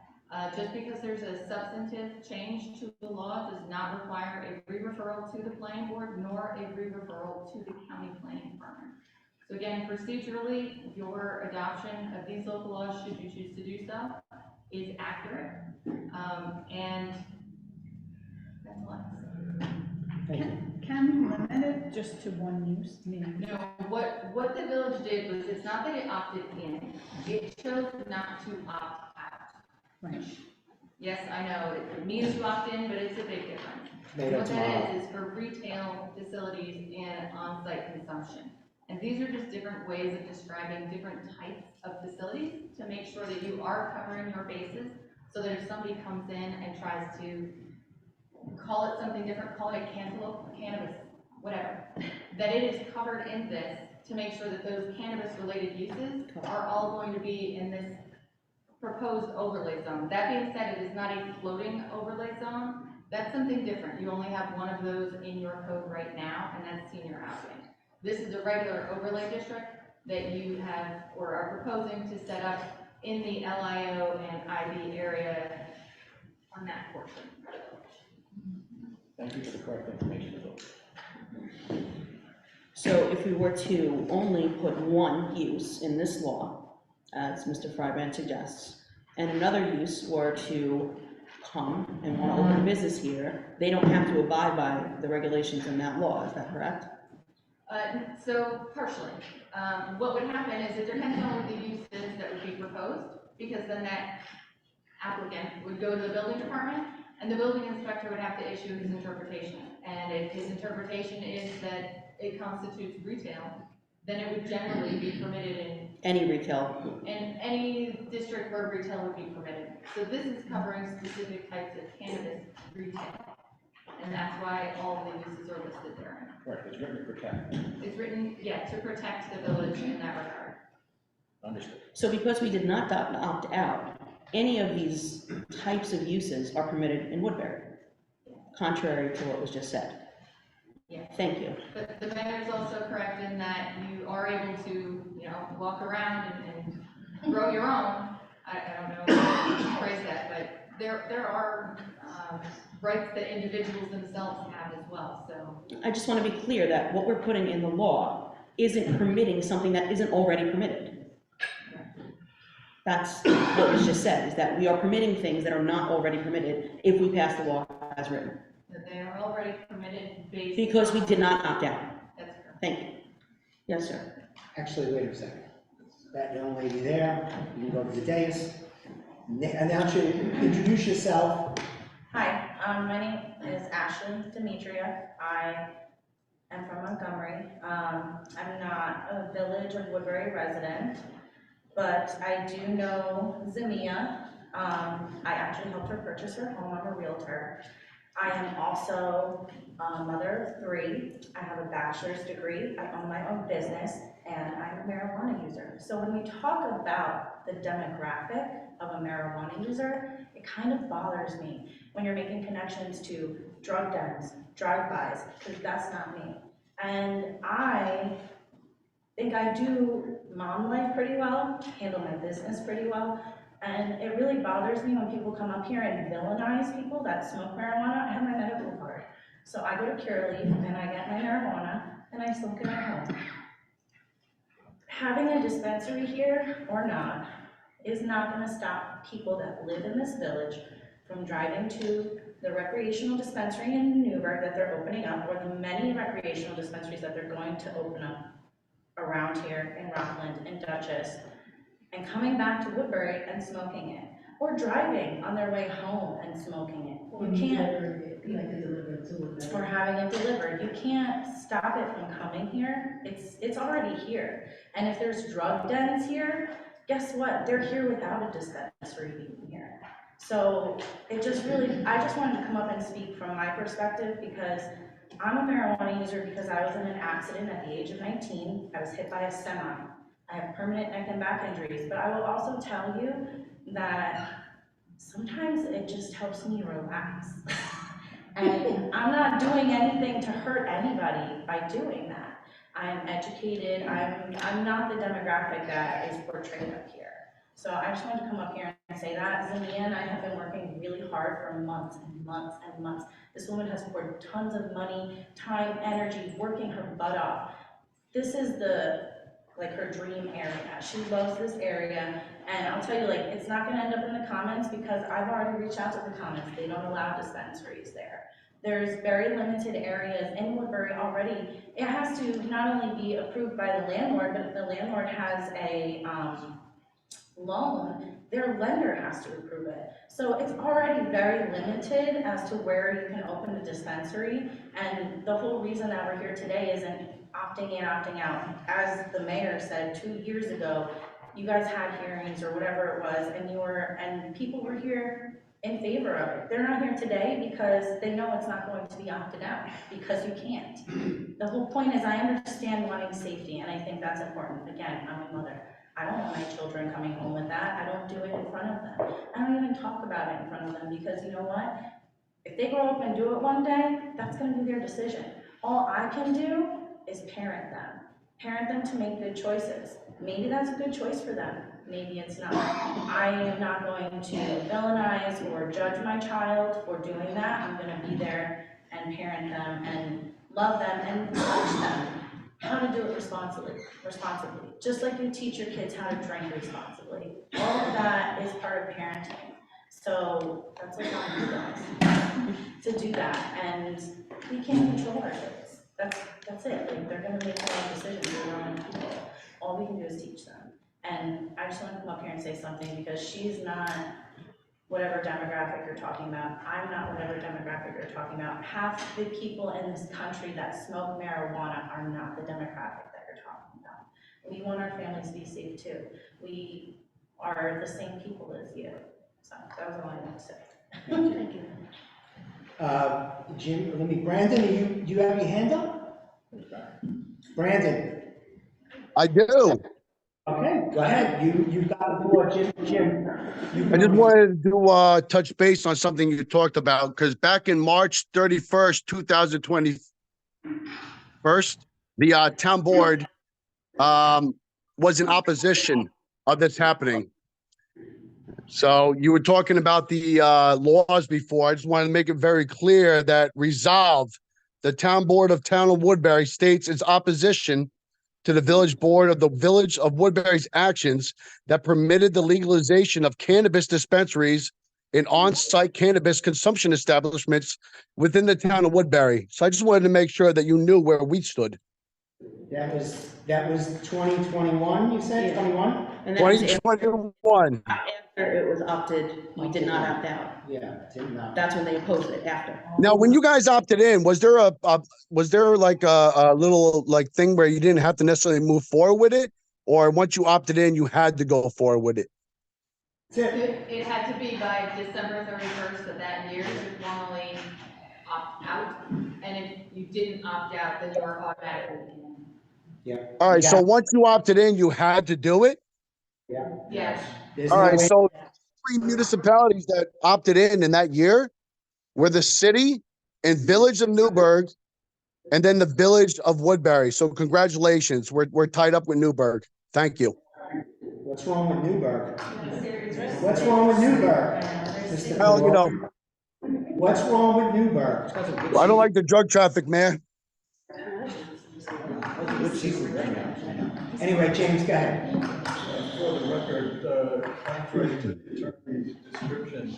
C: Just because there's a substantive change to the law does not require a re-referral to the planning board nor a re-referral to the county planning department. So again, procedurally, your adoption of these local laws, should you choose to do so, is accurate. And that's all I have to say.
A: Thank you.
G: Can we limit it just to one use?
C: No, what the village did was, it's not that it opted in, it chose not to opt out.
G: Right.
C: Yes, I know, it means to opt in, but it's a big difference.
A: Made up
C: What
A: tomorrow.
C: that is for retail facilities and on-site consumption. And these are just different ways of describing different types of facilities to make sure that you are covering your bases, so that if somebody comes in and tries to call it something different, call it cantaloupe, cannabis, whatever, that it is covered in this to make sure that those cannabis-related uses are all going to be in this proposed overlay zone. That being said, it is not a floating overlay zone. That's something different. You only have one of those in your code right now, and that's senior housing. This is a regular overlay district that you have or are proposing to set up in the LIO and IB area on that portion.
H: Thank you for the correct information.
I: So if we were to only put one use in this law, as Mr. Frybrand suggests, and another use were to come and want to open a business here, they don't have to abide by the regulations in that law, is that correct?
C: So partially. What would happen is it depends on the uses that would be proposed, because then that applicant would go to the building department and the building inspector would have to issue his interpretation. And if his interpretation is that it constitutes retail, then it would generally be permitted in
I: Any retail,
C: any district where retail would be permitted. So this is covering specific types of cannabis retail. And that's why all the uses are listed there.
H: Correct, it's written to protect.
C: It's written, yeah, to protect the village in that regard.
H: Understood.
I: so because we did not opt out, any of these types of uses are permitted in Woodbury, contrary to what was just said.
C: Yeah.
I: Thank you.
C: But the mayor is also correct in that you are able to, walk around and grow your own. I don't know how to phrase that, but there are rights that individuals themselves have as well, so.
I: I just want to be clear that what we're putting in the law isn't permitting something that isn't already permitted. That's what was just said, is that we are permitting things that are not already permitted if we pass the law as written.
C: That they are already permitted based.
I: Because we did not opt out.
C: That's correct.
I: Thank you. Yes, sir.
A: Actually, wait a second. That young lady there, you can go to the dais. Announce you, introduce yourself.
L: Hi, my name is Ashley Demetria. I am from Montgomery. I'm not a Village of Woodbury resident, but I do know Zamia. I actually helped her purchase her home. I'm a realtor. I am also a mother of 3. I have a bachelor's degree. I own my own business, and I'm a marijuana user. So when we talk about the demographic of a marijuana user, it kind of bothers me when you're making connections to drug dens, drive-bys, because that's not me. And I think I do mom life pretty well, handle my business pretty well, and it really bothers me when people come up here and villainize people that smoke marijuana. I have my medical card, so I go to Curaleaf and I get my marijuana and I smoke it at home. Having a dispensary here or not, is not gonna stop people that live in this village from driving to the recreational dispensary in Newburgh that they're opening up, or the many recreational dispensaries that they're going to open up around here in Rockland and Dutchess, and coming back to Woodbury and smoking it, or driving on their way home and smoking it. You can't, or having it delivered. You can't stop it from coming here. It's already here. And if there's drug dens here, guess what? They're here without a dispensary being here. So it just really, I just wanted to come up and speak from my perspective, because I'm a marijuana user because I was in an accident at the age of 19. I was hit by a semi. I have permanent neck and back injuries, but I will also tell you that sometimes it just helps me relax. And I'm not doing anything to hurt anybody by doing that. I'm educated, I'm not the demographic that is portrayed up here. So I just wanted to come up here and say that. Zimia and I have been working really hard for months and months and months. This woman has poured tons of money, time, energy, working her butt off. This is like her dream area. She loves this area, and I'll tell you, like, it's not gonna end up in the comments because I've already reached out to the comments. They don't allow dispensaries there. There's very limited areas in Woodbury already. It has to not only be approved by the landlord, but if the landlord has a loan, their lender has to approve it. So it's already very limited as to where you can open a dispensary, and the whole reason that we're here today isn't opting in, opting out. As the mayor said 2 years ago, you guys had hearings or whatever it was, and people were here in favor of it. They're not here today because they know it's not going to be opted out, because you can't. The whole point is, I understand wanting safety, and I think that's important. Again, I'm a mother. I don't want my children coming home with that. I don't do it in front of them. I don't even talk about it in front of them, because you know what? If they grow up and do it one day, that's gonna be their decision. All I can do is parent them to make good choices. Maybe that's a good choice for them, maybe it's not. I am not going to villainize or judge my child for doing that. I'm gonna be there and parent them and love them and teach them how to do it responsibly, just like you teach your kids how to drink responsibly. All of that is part of parenting. So that's like on you guys to do that, and we can't control our kids. That's it. Like, they're gonna make their own decisions, they're their own people. All we can do is teach them. And I just want to come up here and say something, because she's not whatever demographic you're talking about. I'm not whatever demographic you're talking about. Half the people in this country that smoke marijuana are not the demographic that you're talking about. We want our families to be safe too. We are the same people as you. So that was all I wanted to say.
A: Thank you. Jim, Brandon, do you have your hand up? Brandon.
J: I do.
A: Okay, go ahead. You've got the floor, Jim.
J: I just wanted to touch base on something you talked about, because back in March 31st, 2021, the town board was in opposition of this happening. So you were talking about the laws before. I just wanted to make it very clear that resolved, the town board of Town of Woodbury states its opposition to the village board of the Village of Woodbury's actions that permitted the legalization of cannabis dispensaries in on-site cannabis consumption establishments within the town of Woodbury. So I just wanted to make sure that you knew where we stood.
A: That was 2021, you said, 21?
I: And that was
J: 2021.
I: after it was opted, we did not opt out.
A: Yeah, did not.
I: That's when they opposed it, after.
J: Now, when you guys opted in, was there like a little like thing where you didn't have to necessarily move forward with it, or once you opted in, you had to go forward with it?
C: It had to be by December 31st of that year to formally opt out, and if you didn't opt out, then you were automatically in.
A: Yeah.
J: All right, so once you opted in, you had to do it?
A: Yeah.
C: Yes.
A: There's
J: All
A: no
J: right,
A: way-
J: so 3 municipalities that opted in that year were the city and village of Newburgh, and then the village of Woodbury. So congratulations, we're tied up with Newburgh. Thank you.
A: What's wrong with Newburgh? What's wrong with Newburgh? Mr.
J: Well, you know,
A: What's wrong with Newburgh?
J: I don't like the drug traffic, man.
A: Anyway, James, go ahead.
F: for the record, contrary to the attorney's description,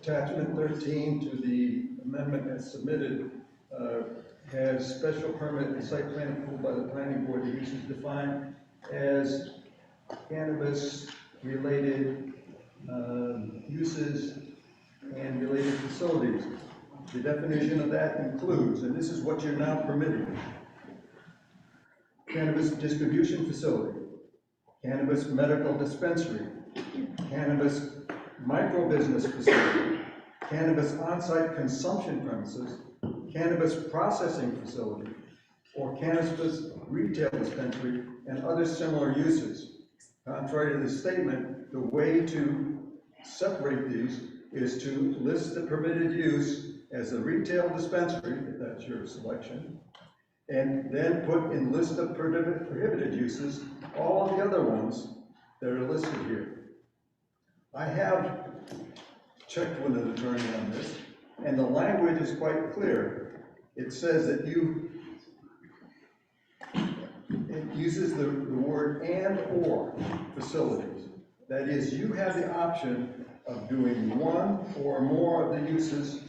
F: attachment 13 to the amendment as submitted has special permit and site plan approval by the planning board. The use is defined as cannabis-related uses and related facilities. The definition of that includes, and this is what you're now permitting: cannabis distribution facility, cannabis medical dispensary, cannabis micro-business facility, cannabis on-site consumption premises, cannabis processing facility, or cannabis retail dispensary, and other similar uses. Contrary to this statement, the way to separate these is to list the permitted use as a retail dispensary, if that's your selection, and then put in list of prohibited uses all of the other ones that are listed here. I have checked with an attorney on this, and the language is quite clear. It says that it uses the word and/or facilities. That is, you have the option of doing one or more of the uses.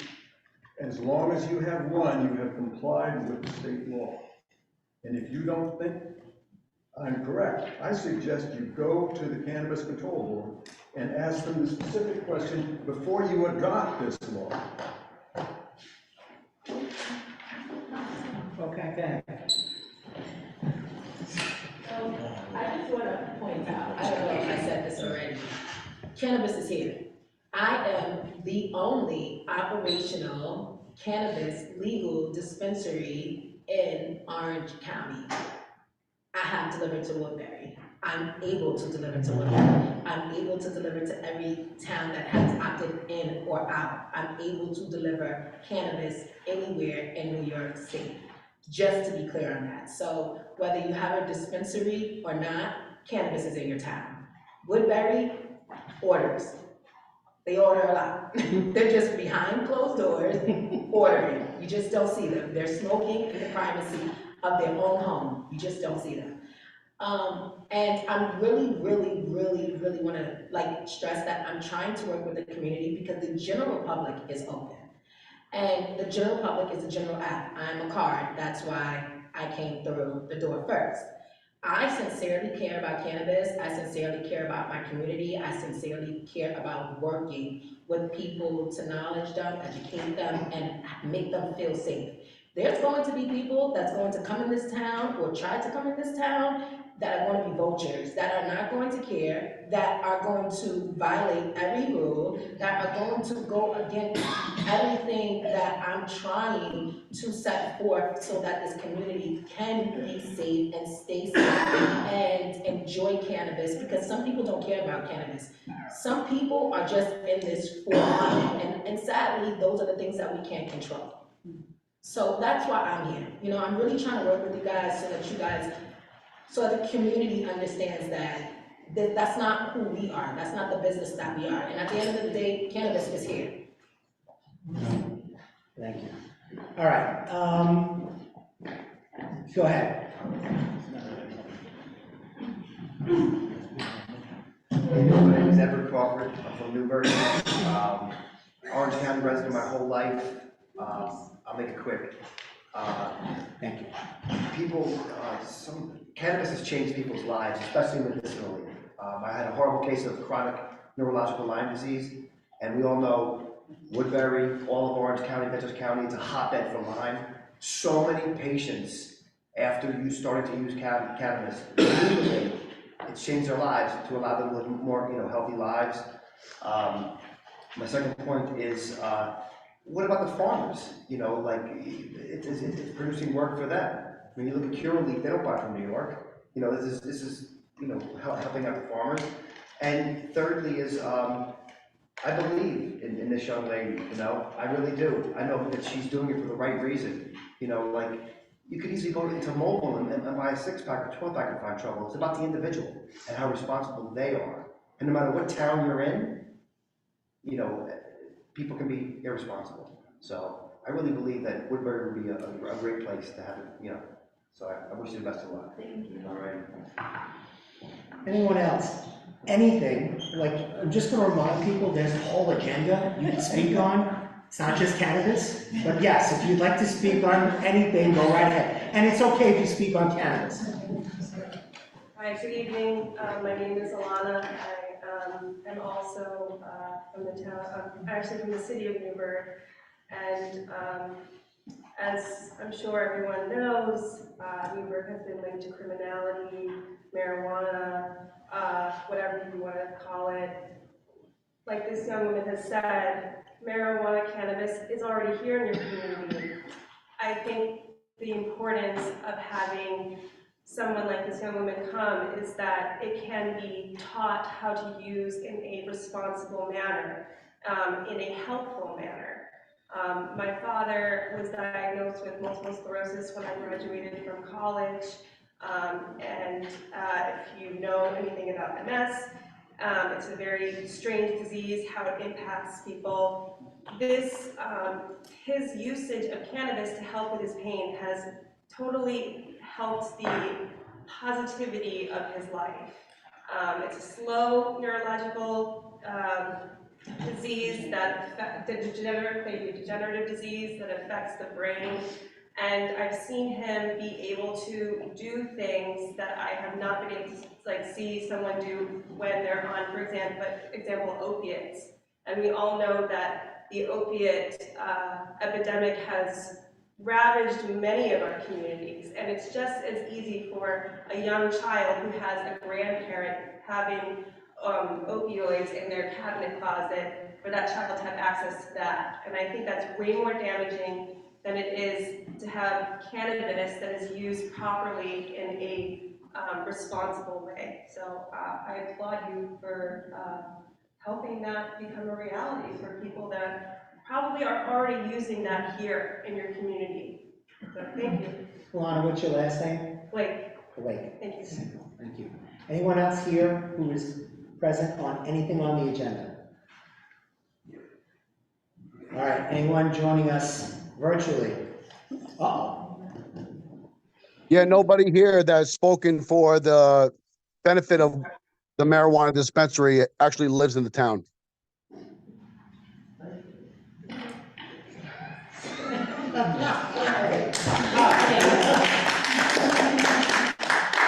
F: As long as you have one, you have complied with the state law. And if you don't think I'm correct, I suggest you go to the Cannabis Control Board and ask them the specific question before you adopt this law.
A: Okay, go ahead.
M: I just want to point out, I don't know if I said this already, cannabis is here. I am the only operational cannabis legal dispensary in Orange County. I have delivered to Woodbury. I'm able to deliver to Woodbury. I'm able to deliver to every town that has opted in or out. I'm able to deliver cannabis anywhere in New York State, just to be clear on that. So whether you have a dispensary or not, cannabis is in your town. Woodbury orders. They order a lot. They're just behind closed doors ordering. You just don't see them. They're smoking in the privacy of their own home. You just don't see them. And I'm really want to stress that I'm trying to work with the community because the general public is open. And the general public is a general app. I'm a card. That's why I came through the door first. I sincerely care about cannabis. I sincerely care about my community. I sincerely care about working with people to knowledge them, educate them, and make them feel safe. There's going to be people that's going to come in this town or try to come in this town that are going to be vultures, that are not going to care, that are going to violate every rule, that are going to go against everything that I'm trying to set forth so that this community can be safe and stay safe and enjoy cannabis, because some people don't care about cannabis. Some people are just in this for money, and sadly, those are the things that we can't control. So that's why I'm here. You know, I'm really trying to work with you guys so that the community understands that that's not who we are. That's not the business that we are. And at the end of the day, cannabis is here.
A: Thank you. All right, go ahead.
N: My name is Edward Crawford. I'm from Newbury. Orange County resident my whole life. I'll make it quick.
A: Thank you.
N: People, cannabis has changed people's lives, especially medicinally. I had a horrible case of chronic neurological Lyme disease, and we all know Woodbury, all of Orange County, Dutchess County, it's a hotbed for Lyme. So many patients, after you started to use cannabis, immediately it changed their lives to allow them to live more, healthy lives. My second point is, what about the farmers? It's producing work for them. When you look at Curaleaf, they don't buy from New York. This is helping out the farmers. And thirdly is, I believe in this young lady, I really do. I know that she's doing it for the right reason. You could easily go into mobile and buy a 6-pack or 12-pack and find trouble. It's about the individual and how responsible they are. And no matter what town you're in, people can be irresponsible. So I really believe that Woodbury would be a great place to have it, So I wish you the best of luck.
L: Thank you.
N: All right.
A: Anyone else? Anything, like, I'm just gonna remind people, there's a whole agenda you can speak on. It's not just cannabis, but yes, if you'd like to speak on anything, go right ahead. And it's okay if you speak on cannabis.
O: Hi, good evening. My name is Alana. I am also from the town, actually from the city of Newburgh. And as I'm sure everyone knows, Newburgh has been linked to criminality, marijuana, whatever you want to call it. Like this young woman has said, marijuana, cannabis is already here in your community. I think the importance of having someone like this young woman come is that it can be taught how to use in a responsible manner, in a helpful manner. My father was diagnosed with multiple sclerosis when I graduated from college, and if you know anything about MS, it's a very strange disease, how it impacts people. His usage of cannabis to help with his pain has totally helped the positivity of his life. It's a slow neurological disease that degenerative disease that affects the brain. And I've seen him be able to do things that I have not been able to see someone do when they're on, for example, opiates. And we all know that the opiate epidemic has ravaged many of our communities. And it's just as easy for a young child who has a grandparent having opioids in their cabinet closet for that child to have access to that. And I think that's way more damaging than it is to have cannabis that is used properly in a responsible way. So I applaud you for helping that become a reality for people that probably are already using that here in your community. So thank you.
A: Alana, what's your last name?
O: Blake.
A: Blake.
O: Thank you.
A: Thank you. Anyone else here who is present on anything on the agenda? All right, anyone joining us virtually? Uh-oh.
J: Yeah, nobody here that's spoken for the benefit of the marijuana dispensary actually lives in the town.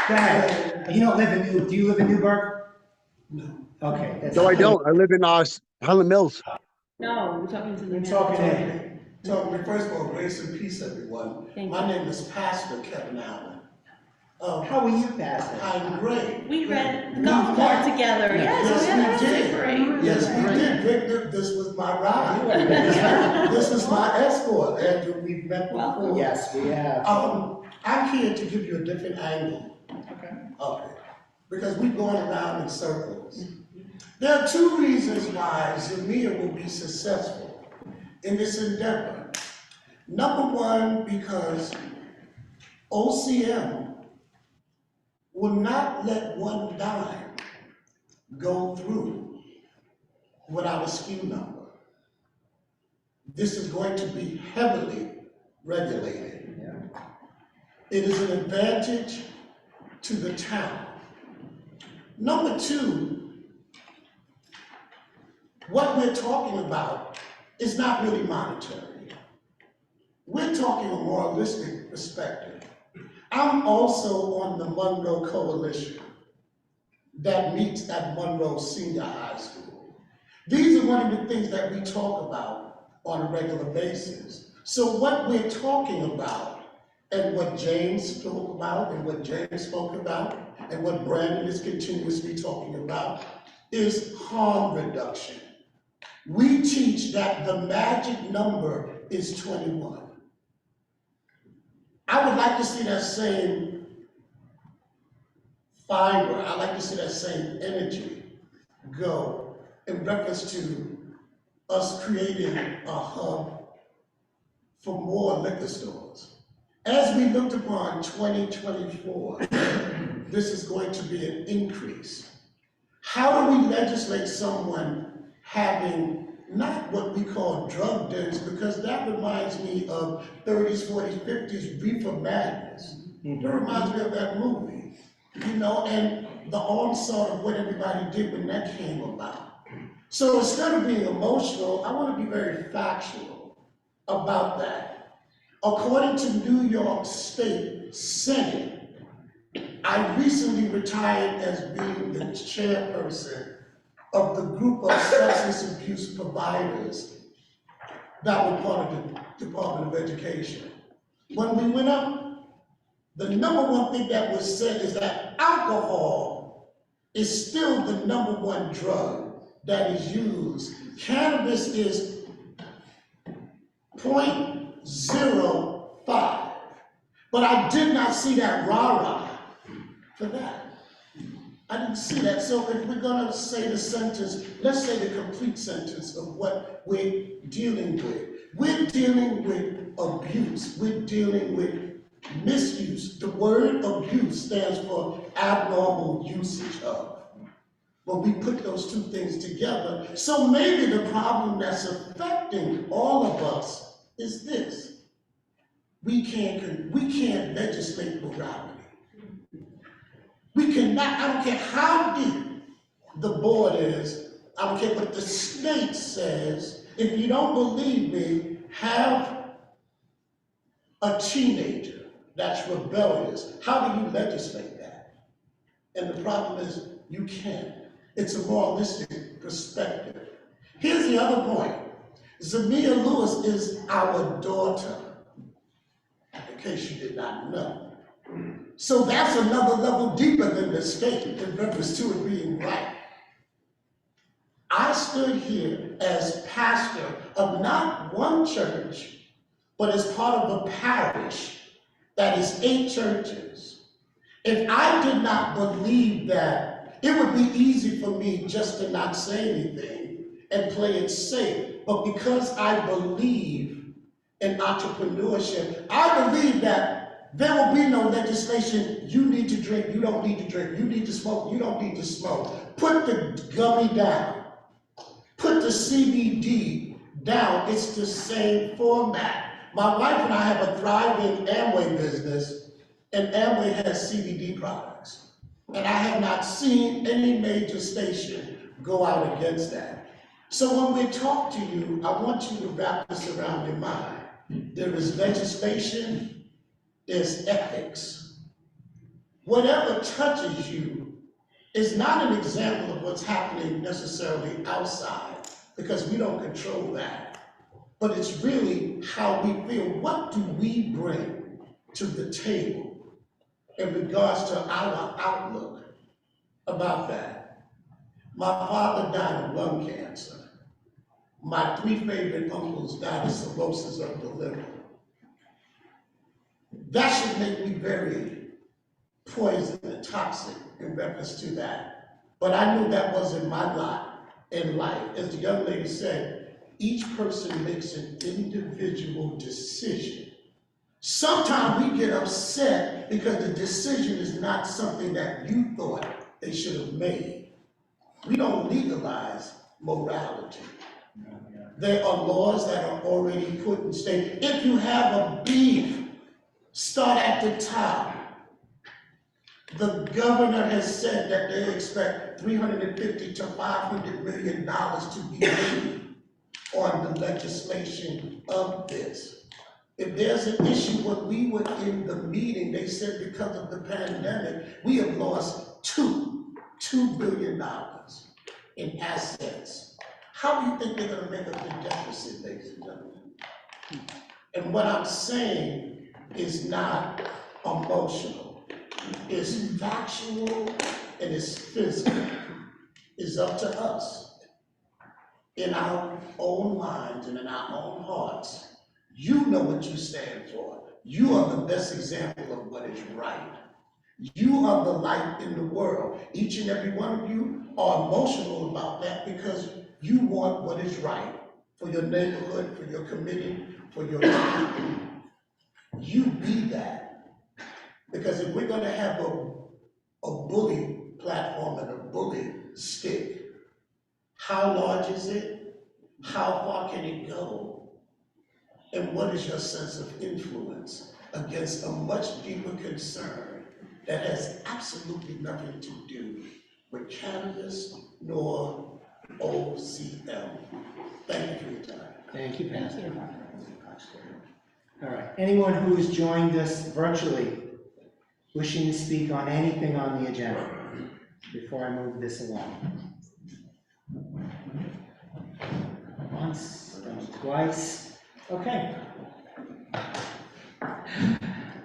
J: Go
A: ahead. You don't live in do you live in Newburgh? No. Okay. That's
J: No, I don't. I live in Highland Mills.
I: No, we're talking to the
A: You're
I: man.
A: talking to
P: So, first of all, grace and peace, everyone.
I: Thank
P: My
I: you.
P: name is Pastor Kevin Allen.
A: How are you, Pastor?
P: I'm great.
B: We read the golf cart together.
P: Yes, we did.
B: Great.
P: Yes, we did. Victor, this was my ride. This was my escort, Andrew. We've met before.
A: Yes, we have.
P: I'm here to give you a different angle of it, because we've gone around in circles. There are two reasons why Zamia will be successful in this endeavor. Number one, because OCM will not let one dime go through without a SKU number. This is going to be heavily regulated. Yeah. It is an advantage to the town. Number two, what we're talking about is not really monetary. We're talking a moralistic perspective. I'm also on the Monroe Coalition that meets at Monroe Senior High School. These are one of the things that we talk about on a regular basis. So what we're talking about, and what James spoke about, and what James spoke about, and what Brandon is continuously talking about, is harm reduction. We teach that the magic number is 21. I would like to see that same fiber, I'd like to see that same energy go in reference to us creating a hub for more liquor stores. As we looked upon 2024, this is going to be an increase. How do we legislate someone having not what we call drug dens, because that reminds me of 30s, 40s, 50s reefer madness. That reminds me of that movie. you know, and the onslaught of what everybody did when that came about. So instead of being emotional, I want to be very factual about that. According to New York State Senate, I recently retired as being the chairperson of the group of substance abuse providers that were part of the Department of Education. When we went up, the number one thing that was said is that alcohol is still the number one drug that is used. Cannabis is 0.05. But I did not see that rah-rah for that. I didn't see that. So if we're gonna say the sentence, let's say the complete sentence of what we're dealing with. We're dealing with abuse. We're dealing with misuse. The word abuse stands for abnormal usage of. But we put those two things together. So maybe the problem that's affecting all of us is this. We can't legislate morality. We cannot, I don't care how deep the board is, I don't care what the state says, if you don't believe me, have a teenager that's rebellious. How do you legislate that? And the problem is, you can't. It's a moralistic perspective. Here's the other point. Zamia Lewis is our daughter, in case you did not know. So that's another level deeper than the state in reference to it being right. I stood here as pastor of not one church, but as part of a parish that is 8 churches. If I did not believe that, it would be easy for me just to not say anything and play it safe. But because I believe in entrepreneurship, I believe that there will be no legislation, you need to drink, you don't need to drink, you need to smoke, you don't need to smoke. Put the gummy down, put the CBD down, it's the same format. My wife and I have a thriving Amway business, and Amway has CBD products. And I have not seen any major station go out against that. So when we talk to you, I want you to wrap this around your mind. There is legislation, there's ethics. Whatever touches you is not an example of what's happening necessarily outside, because we don't control that. But it's really how we feel. What do we bring to the table in regards to our outlook about that? My father died of lung cancer. My 3 favorite uncles died of cirrhosis of the liver. That should make me very poisoned and toxic in reference to that. But I knew that wasn't my lot in life. As the young lady said, each person makes an individual decision. Sometimes we get upset because the decision is not something that you thought they should have made. We don't legalize morality. There are laws that are already put in state. If you have a beef, start at the top. The governor has said that they expect $350 to $500 million to be made on the legislation of this. If there's an issue, when we were in the meeting, they said because of the pandemic, we have lost $2 billion in assets. How do you think they're gonna make up the deficit, ladies and gentlemen? And what I'm saying is not emotional. It's factual and it's physical. It's up to us in our own minds and in our own hearts. You know what you stand for. You are the best example of what is right. You are the light in the world. Each and every one of you are emotional about that because you want what is right for your neighborhood, for your community, for your people. You be that. Because if we're going to have a bully platform and a bully stick, how large is it? How far can it go? And what is your sense of influence against a much deeper concern that has absolutely nothing to do with cannabis nor OCM. Thank you for your time.
A: Thank you, Pastor. All right, anyone who has joined us virtually wishing to speak on anything on the agenda before I move this along? Once, twice, okay.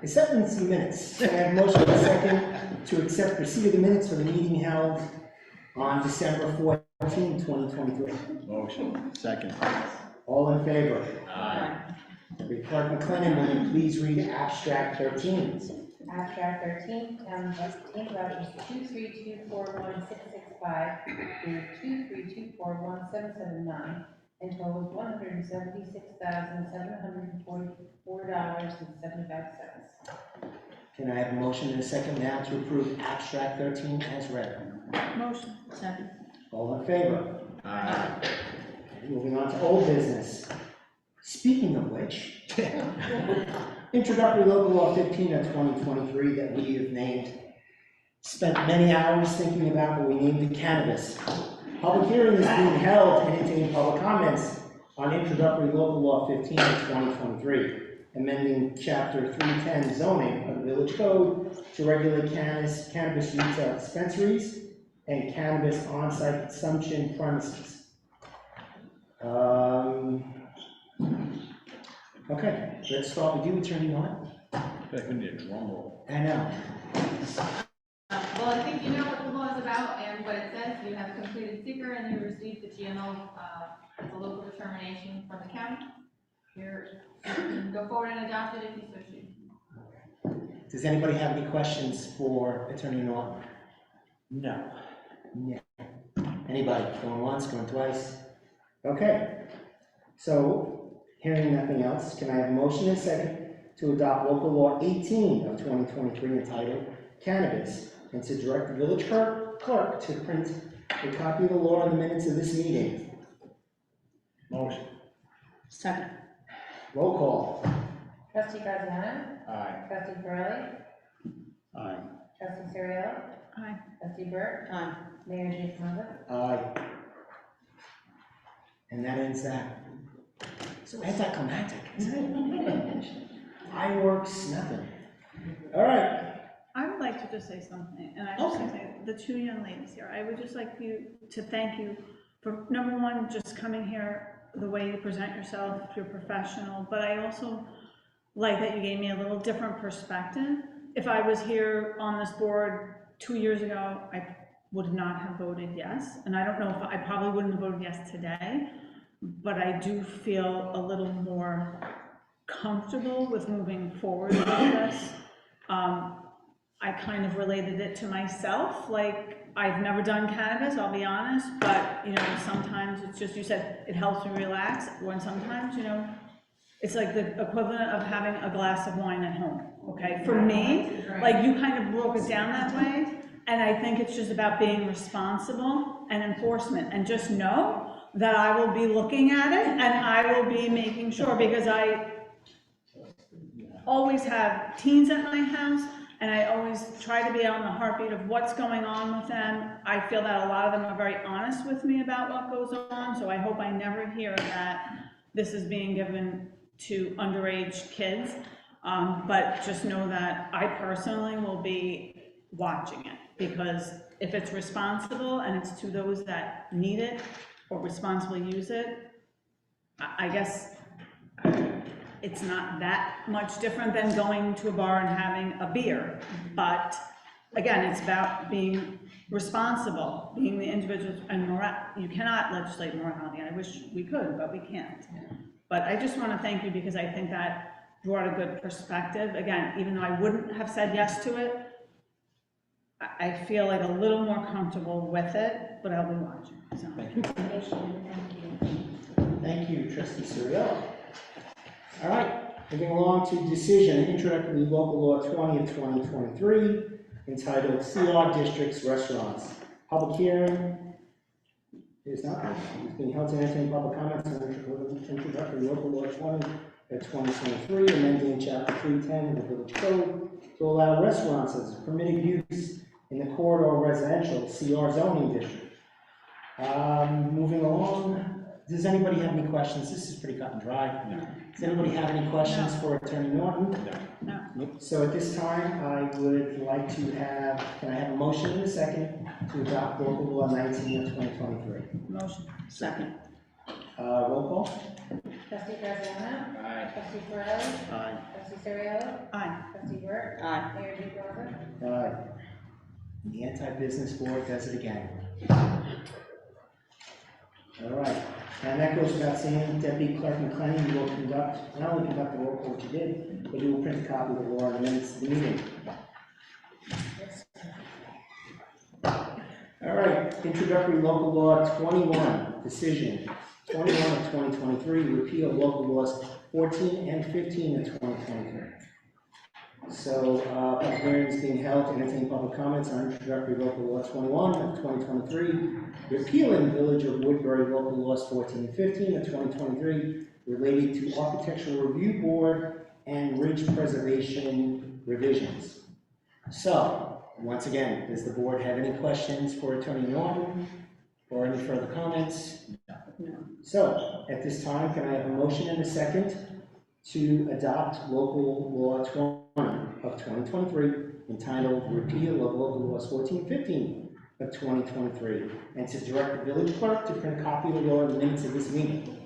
A: Acceptance of the minutes. Can I have a motion in a second to accept receipt of the minutes for the meeting held on December 14, 2023?
H: Motion. Second.
A: All in favor?
H: Aye.
B: Clerk McLennan, will you please read abstract 13?
Q: Abstract 13, Town of West vouchers 2324165 through 232417779, and totals $176,744.75.
A: Can I have a motion in a second now to approve abstract 13 as read?
G: Motion. Second.
A: All in favor?
H: Aye.
A: Moving on to old business. Speaking of which, introductory local law 15 of 2023 that we have named, spent many hours thinking about, but we named it cannabis. Public hearing is being held and entertaining public comments on introductory local law 15 of 2023, amending chapter 310 zoning of the village code to regulate cannabis retail dispensaries and cannabis on-site consumption premises. Okay, let's start with you, Attorney Norton.
H: I feel like we need a drum roll.
A: I know.
C: Well, I think you know what the law is about and what it says. You have completed seeker and you received the GMO as a local determination from the county. You can go forward and adopt it if you so choose.
A: Does anybody have any questions for Attorney Norton?
H: No.
A: Yeah. Anybody? Going once, going twice? Okay. So, hearing nothing else, can I have a motion and a second to adopt local law 18 of 2023 entitled Cannabis, and to direct the village clerk to print a copy of the law in the minutes of this meeting?
H: Motion.
I: Second.
A: Roll call.
Q: Trustee Graziano?
H: Aye.
Q: Trustee Farrelly?
H: Aye.
Q: Trustee Suriello?
G: Aye.
Q: Trustee Burt?
I: Aye.
Q: Mayor Giacomo?
A: Aye. And that ends that. So anticlimactic. Fireworks, nothing. All right.
G: I would like to just say something, and I just want to say, the two young ladies here, I would just like you to thank you for, number one, just coming here, the way you present yourself, you're professional, but I also like that you gave me a little different perspective. If I was here on this board 2 years ago, I would not have voted yes, and I don't know if I probably wouldn't have voted yes today, but I do feel a little more comfortable with moving forward with this. I kind of related it to myself, like I've never done cannabis, I'll be honest, but you know, sometimes it's just, you said, it helps me relax, when sometimes, you know, it's like the equivalent of having a glass of wine at home, okay? For me, like you kind of broke it down that way, and I think it's just about being responsible and enforcement, and just know that I will be looking at it, and I will be making sure, because I always have teens at my house, and I always try to be on the heartbeat of what's going on with them. I feel that a lot of them are very honest with me about what goes on, so I hope I never hear that this is being given to underage kids. But just know that I personally will be watching it, because if it's responsible and it's to those that need it or responsibly use it, I guess it's not that much different than going to a bar and having a beer. But again, it's about being responsible, being the individual, and you cannot legislate morality. I wish we could, but we can't. But I just want to thank you, because I think that brought a good perspective. Again, even though I wouldn't have said yes to it, I feel like a little more comfortable with it, but I'll be watching. So.
A: Thank you. Thank you, Trustee Suriello. All right, moving along to decision, introductory local law 20 of 2023, entitled CR Districts Restaurants. Public hearing is not, it's being held to entertain public comments on introductory local law 20 of of 2023, amending chapter 310 of the village code to allow restaurants as permitted use in the corridor residential CR zoning district. Moving along, does anybody have any questions? This is pretty cut and dry. Does anybody have any questions for Attorney Norton?
G: No.
A: Nope. So at this time, I would like to have, can I have a motion in a second to adopt local law 19 of 2023?
G: Motion. Second.
A: Roll call?
Q: Trustee Graziano?
H: Aye.
Q: Trustee Ferrari?
A: Aye.
Q: Trustee Suriello?
G: Aye.
Q: Trustee Burt?
I: Aye.
Q: Mayor Dick-Walker?
A: The anti-business board does it again. All right, and that goes without saying, Deputy Clerk McLennan, you will conduct, not only conduct the roll call, which you did, but you will print a copy of the law in the minutes of the meeting. All right, introductory local law 21, decision 21 of 2023, repeal local laws 14 and 15 of 2023. So, public hearing is being held to entertain public comments on introductory local law 21 of 2023, repealing Village of Woodbury local laws 14 and 15 of 2023, related to Architectural Review Board and ridge preservation revisions. So, once again, does the board have any questions for Attorney Norton or any further comments?
I: No.
A: So, at this time, can I have a motion and a second to adopt local law 20 of 2023, entitled Repeal of Local Laws 1415 of 2023, and to direct the village clerk to print a copy of the law in the minutes of this meeting?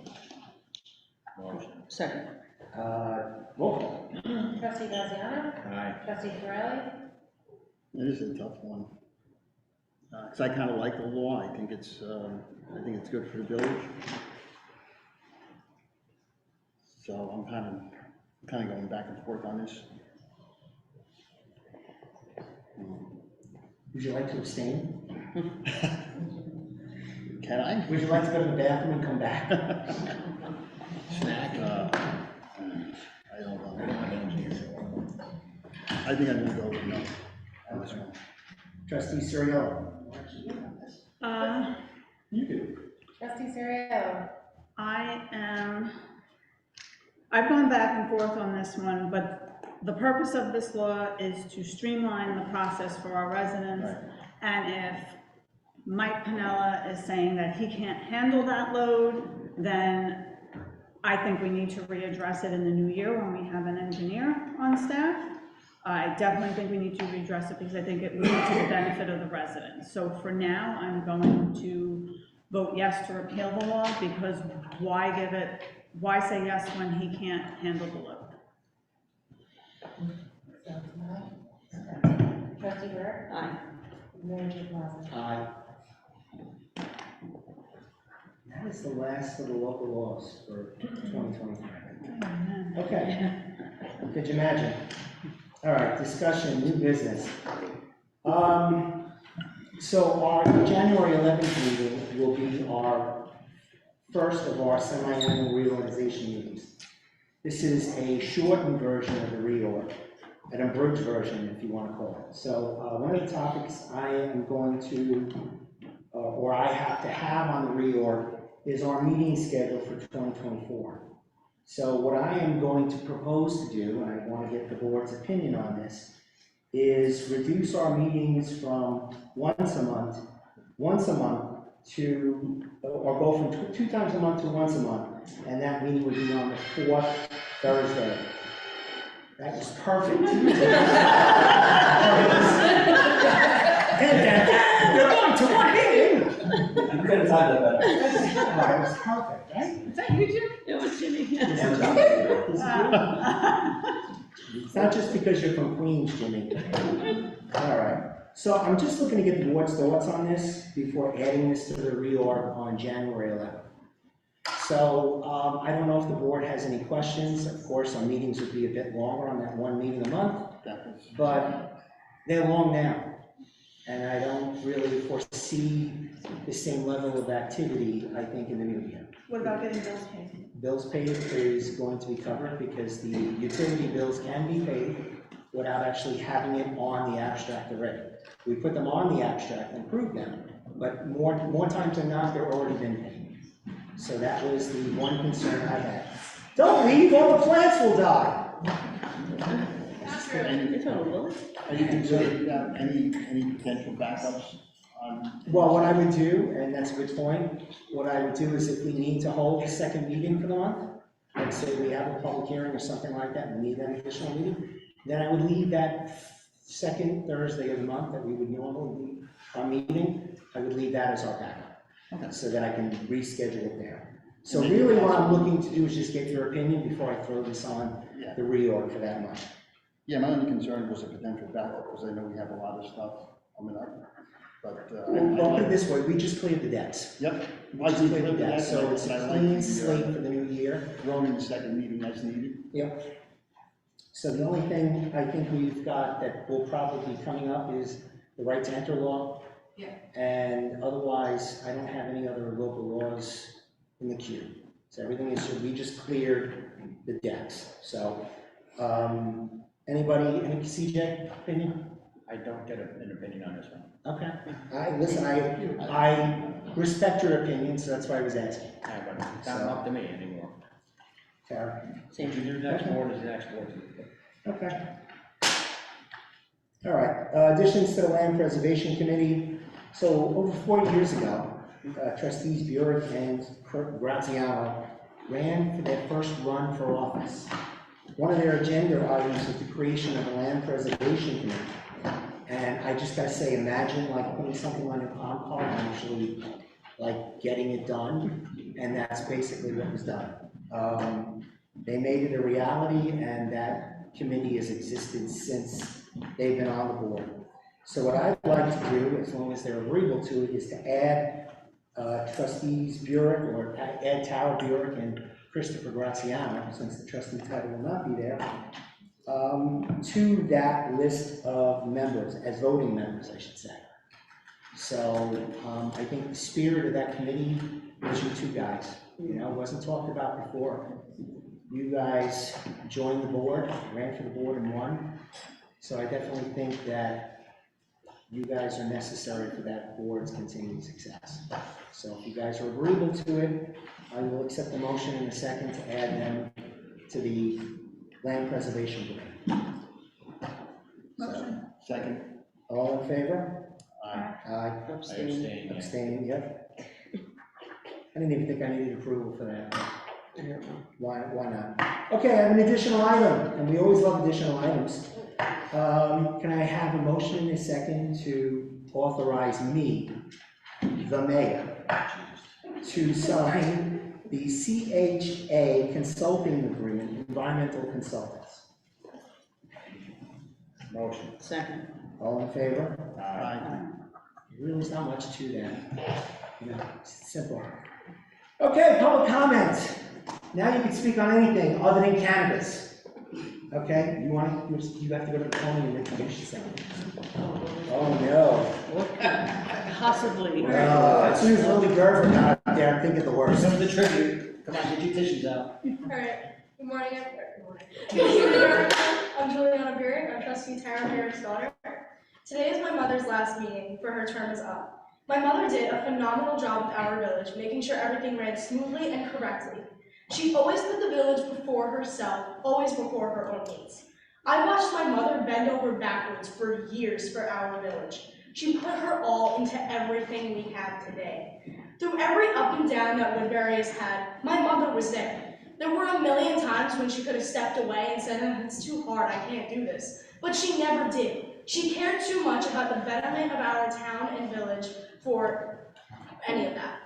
H: Motion.
I: Second.
A: Roll call.
Q: Trustee Graziano?
H: Aye.
Q: Trustee Ferrari?
D: It is a tough one. Because I kind of like the law. I think it's good for the village. So I'm kind of going back and forth on this.
A: Would you like to abstain?
D: Can I?
A: Would you like to go to the bathroom and come back?
H: Snack.
D: I don't know. I think I'm gonna go with no on this one.
A: Trustee Suriello? You do.
Q: Trustee Suriello?
G: I've gone back and forth on this one, but the purpose of this law is to streamline the process for our residents.
A: Right.
G: And if Mike Pinella is saying that he can't handle that load, then I think we need to readdress it in the new year when we have an engineer on staff. I definitely think we need to readdress it because I think it would be to the benefit of the residents. So for now, I'm going to vote yes to repeal the law, because why say yes when he can't handle the load?
Q: Trustee Burt?
I: Aye.
Q: Mayor Dick-Walker?
A: Aye. That is the last of the local laws for 2023. Okay. Could you imagine? All right, discussion, new business. So our January 11th meeting will be our first of our semi-annual reorganization meetings. This is a shortened version of the reorg, an abridged version, if you want to call it. So one of the topics I am going to, or I have to have on the reorg, is our meeting schedule for 2024. So what I am going to propose to do, and I want to get the board's opinion on this, is reduce our meetings from once a month to, or go from 2 times a month to once a month, and that meeting would be on the 4th Thursday. That was perfect. You're going to one meeting.
K: You could have timed that better.
A: That was perfect, right?
G: Is that you, Jim?
I: It was Jimmy.
A: It's not just because you're from Queens, Jimmy. All right. So I'm just looking to get the board's thoughts on this before adding this to the reorg on January 11th. So I don't know if the board has any questions. Of course, our meetings would be a bit longer on that one meeting a month, but they're long now. And I don't really foresee the same level of activity, I think, in the new year.
G: What about getting bills paid?
A: Bills paid is going to be covered because the utility bills can be paid without actually having it on the abstract already. We put them on the abstract and prove them, but more times than not, they're already been paid. So that was the one concern I had. Don't leave, all the plants will die.
D: Are you considering any potential backups on?
A: Well, what I would do, and that's a good point, what I would do is if we need to hold a second meeting for the month, let's say we have a public hearing or something like that, and we need that additional meeting, then I would leave that second Thursday of the month that we would normally be our meeting, I would leave that as our backup, so that I can reschedule it there. So really what I'm looking to do is just get your opinion before I throw this on the reorg for that month.
D: Yeah, my only concern was a potential backup, because I know we have a lot of stuff coming up, but.
A: Well, put it this way, we just cleared the decks.
D: Yep.
A: We just cleared the decks, so it's a clean slate for the new year.
D: Thrown in the second meeting as needed.
A: Yep. So the only thing I think we've got that will probably be coming up is the right to enter law.
C: Yeah.
A: And otherwise, I don't have any other local laws in the queue. So everything is, we just cleared the decks. So, anybody, any CJ opinion?
H: I don't get an opinion on this one.
A: Okay. I respect your opinion, so that's why I was asking.
H: Yeah, but it's not up to me anymore.
A: Tara?
H: If you do next board is the next board.
A: Okay. All right, additions to the Land Preservation Committee. So over 40 years ago, trustees Burek and Graziano ran for their first run for office. One of their agenda items was the creation of a Land Preservation Committee. And I just gotta say, imagine like putting something on your palm card and actually like getting it done. And that's basically what was done. They made it a reality, and that committee has existed since they've been on the board. So what I'd like to do, as long as they're agreeable to it, is to add trustees Burek, or add Tara Burek and Christopher Graziano, since the trustee title will not be there, to that list of members, as voting members, I should say. So I think the spirit of that committee was you two guys. You know, it wasn't talked about before. You guys joined the board, ran for the board and won. So I definitely think that you guys are necessary for that board's continued success. So if you guys are agreeable to it, I will accept the motion in a second to add them to the Land Preservation Committee.
G: Motion.
D: Second.
A: All in favor?
D: Aye.
A: Aye.
H: Abstain.
A: Abstain, yep. I didn't even think I needed approval for that. Why not? Okay, I have an additional item, and we always love additional items. Can I have a motion in a second to authorize me, the mayor, to sign the CHA consulting agreement, environmental consultants?
H: Motion.
I: Second.
A: All in favor?
H: Aye.
A: Really is not much to that. You know, it's simple. Okay, public comment. Now you can speak on anything other than cannabis. Okay, you have to go to the corner and introduce yourself. Oh, no.
I: Possibly.
A: As soon as Lily Gerber got out there, I'm thinking the worst.
H: Some of the tribute. Come on, get your tissues out.
O: All right, good morning, everyone. I'm Juliana Burek, I'm trustee Tara Burek's daughter. Today is my mother's last meeting for her term is up. My mother did a phenomenal job with our village, making sure everything ran smoothly and correctly. She always put the village before herself, always before her own needs. I watched my mother bend over backwards for years for our village. She put her all into everything we have today. Through every up and down that Woodbury has had, my mother was there. There were a million times when she could have stepped away and said, oh, it's too hard, I can't do this. But she never did. She cared too much about the betterment of our town and village for any of that.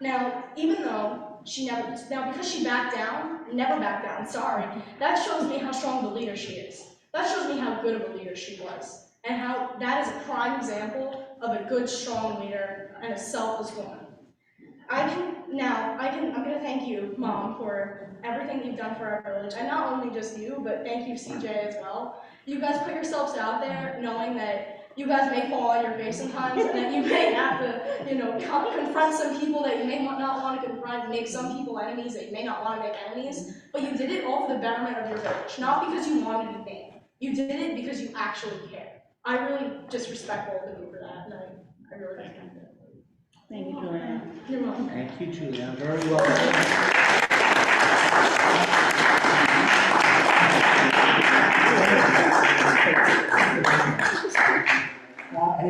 O: Now, even though because she never backed down, sorry, that shows me how strong the leader she is. That shows me how good of a leader she was, and how that is a prime example of a good, strong leader and a selfless woman. I'm gonna thank you, Mom, for everything you've done for our village, and not only just you, but thank you, CJ, as well. You guys put yourselves out there knowing that you guys may fall on your face sometimes, and that you may have to, confront some people that you may not want to confront, make some people enemies that you may not want to make enemies, but you did it all for the betterment of your village, not because you wanted to be named. You did it because you actually care. I really just respect both of you for that, and I really thank you.
I: Thank you, Juliana.
O: You're welcome.
A: Thank you, Julia. Very well.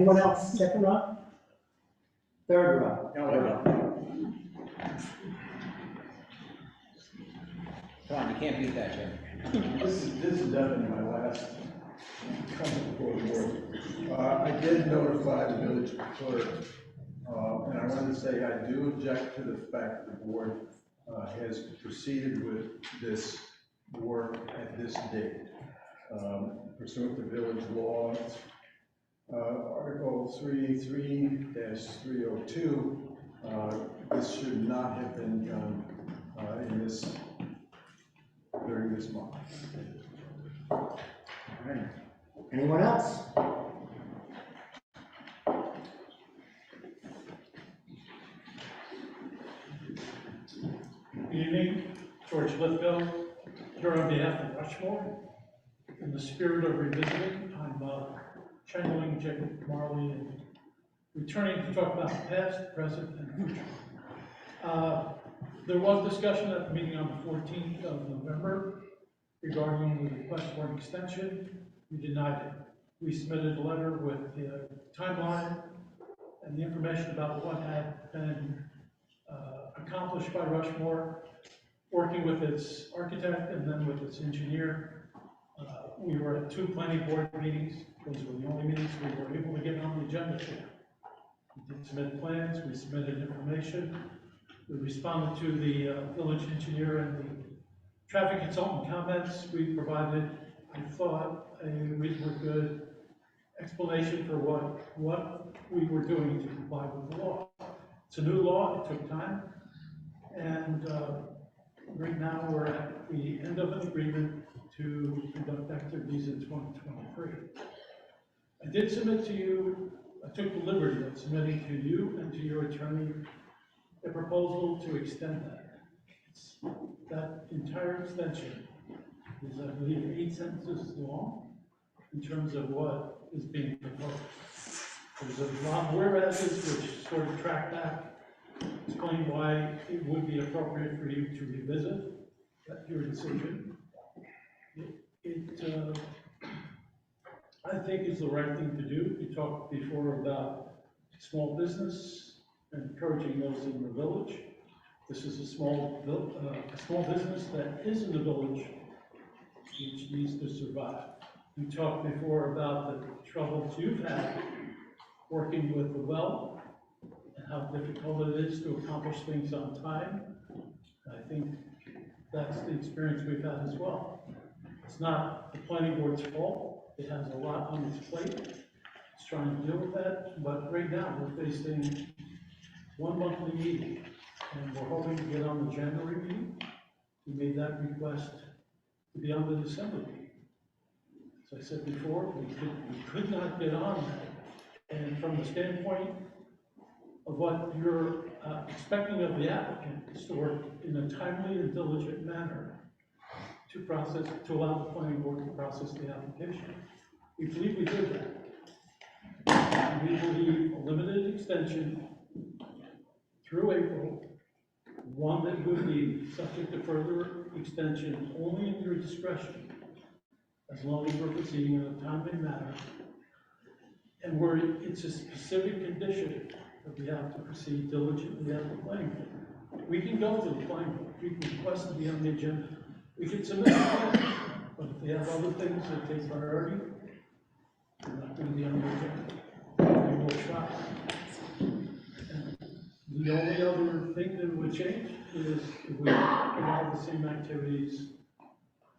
A: Anyone else? Second row? Third row?
H: Come on, you can't beat that, Jim.
F: This is definitely my last comment before the board. I did notify the village clerk, and I want to say I do object to the fact the board has proceeded with this work at this date. Pursuant to village law, Article 3.3-302, this should not have been done during this month.
A: All right. Anyone else?
R: Good evening, George Lithgow, here on behalf of Rushmore. In the spirit of revisiting, I'm channeling Jacob Marley and returning to talk about the past, present, and future. There was discussion at the meeting on the 14th of November regarding the request for an extension. We denied it. We submitted a letter with the timeline and the information about what had been accomplished by Rushmore, working with its architect and then with its engineer. We were at 2 planning board meetings. Those were the only meetings we were able to get on the agenda for. We did submit plans, we submitted information. We responded to the village engineer and the traffic consultant comments. We provided, I thought, a reasonably good explanation for what we were doing to comply with the law. It's a new law, it took time, and right now we're at the end of an agreement to conduct activities in 2023. I did submit to you, I took the liberty of submitting to you and to your attorney a proposal to extend that. That entire extension is, I believe, 8 sentences long in terms of what is being proposed. There's a lot of whereases which sort of track back, explain why it would be appropriate for you to revisit your decision. I think is the right thing to do. We talked before about small business and encouraging those in the village. This is a small business that is in the village, which needs to survive. We talked before about the troubles you've had working with the well and how difficult it is to accomplish things on time. I think that's the experience we've had as well. It's not the planning board's fault. It has a lot on its plate. It's trying to deal with that, but right now we're facing 1 monthly meeting, and we're hoping to get on the January meeting. We made that request to be on the December meeting. As I said before, we could not get on that. And from the standpoint of what you're expecting of the applicant is to work in a timely and diligent manner to allow the planning board to process the application. We believe we did that. We believe a limited extension through April, one that would be subject to further extension only in your discretion, as long as we're proceeding in a timely manner, and where it's a specific condition that we have to proceed diligently at the planning board. We can go to the planning board, we can request to be on the agenda, we can submit a plan, but if we have other things that take priority, we're not going to be on the agenda. We will try. And the only other thing that would change is if we allow the same activities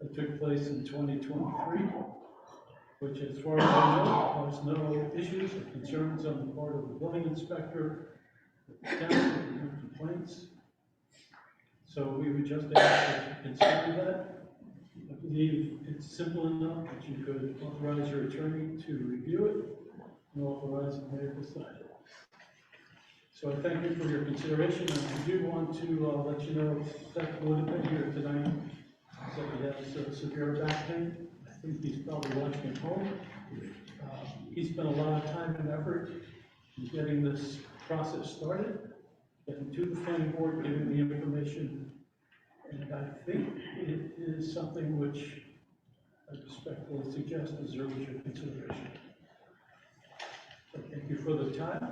R: that took place in 2023, which, as far as I know, there's no issues or concerns on the part of the building inspector, no complaints. So we would just ask that you consider that. I believe it's simple enough that you could authorize your attorney to review it and authorize the mayor to sign it. So I thank you for your consideration, and I do want to let you know that would have been here tonight. So he has severe back pain. I think he's probably watching at home. He spent a lot of time and effort in getting this process started, getting to the planning board, giving the information, and I think it is something which I respectfully suggest deserves your consideration. So thank before the time.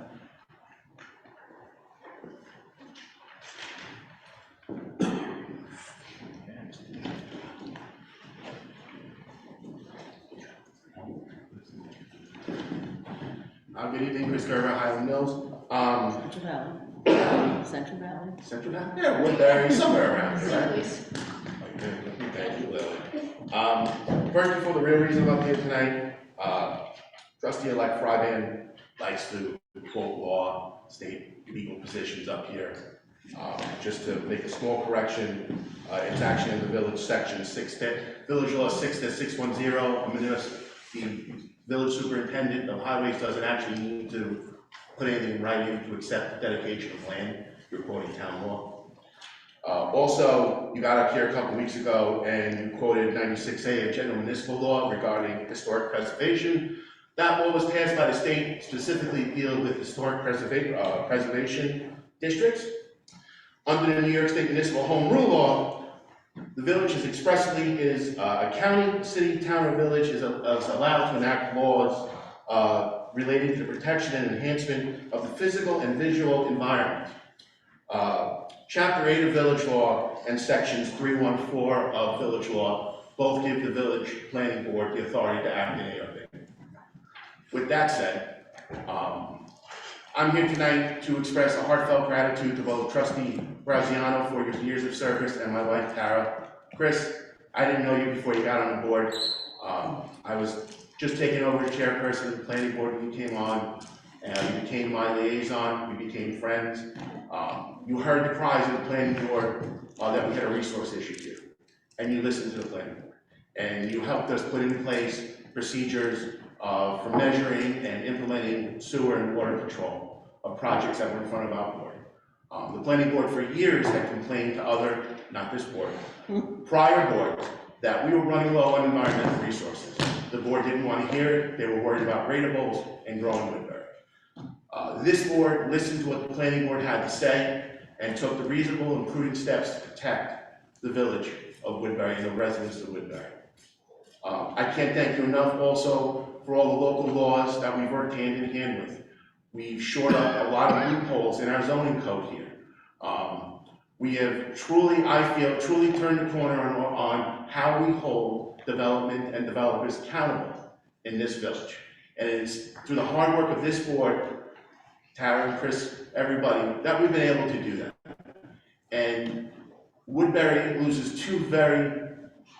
S: Good evening, Chris Gerber, Highland Mills.
I: Central Valley. Central Valley.
S: Central Valley? Yeah, Woodbury, somewhere around here, right? Thank you, Lily. First of all, the real reason I'm up here tonight, trustee-elect Fryban likes to quote law, state legal positions up here. Just to make a small correction, it's actually in the village section 610, village law 6-610. The village superintendent of highways doesn't actually need to put anything in writing to accept the dedication of land. You're quoting town law. Also, you got up here a couple weeks ago and you quoted 96A of general municipal law regarding historic preservation. That law was passed by the state, specifically dealing with historic preservation districts. Under the New York State Municipal Home Rule Law, the village is expressly a county, city, town, or village is allowed to enact laws relating to the protection and enhancement of the physical and visual environment. Chapter 8 of Village Law and Sections 314 of Village Law both give the Village Planning Board the authority to act in ARB. With that said, I'm here tonight to express a heartfelt gratitude to both Trustee Graziano for your years of service and my wife Tara. Chris, I didn't know you before you got on the board. I was just taking over as chairperson of the planning board when you came on, and you became my liaison, we became friends. You heard the cries of the planning board that we had a resource issue here, and you listened to the planning board. And you helped us put in place procedures for measuring and implementing sewer and water control of projects that were in front of our board. The planning board for years had complained to other, not this board, prior boards that we were running low on environmental resources. The board didn't want to hear it, they were worried about ratables and growing Woodbury. This board listened to what the planning board had to say and took the reasonable and prudent steps to protect the village of Woodbury and the residents of Woodbury. I can't thank you enough also for all the local laws that we've worked hand in hand with. We've shored up a lot of loopholes in our zoning code here. We have truly, I feel, turned the corner on how we hold development and developers accountable in this village. And it's through the hard work of this board, Tara and Chris, everybody, that we've been able to do that. And Woodbury loses two very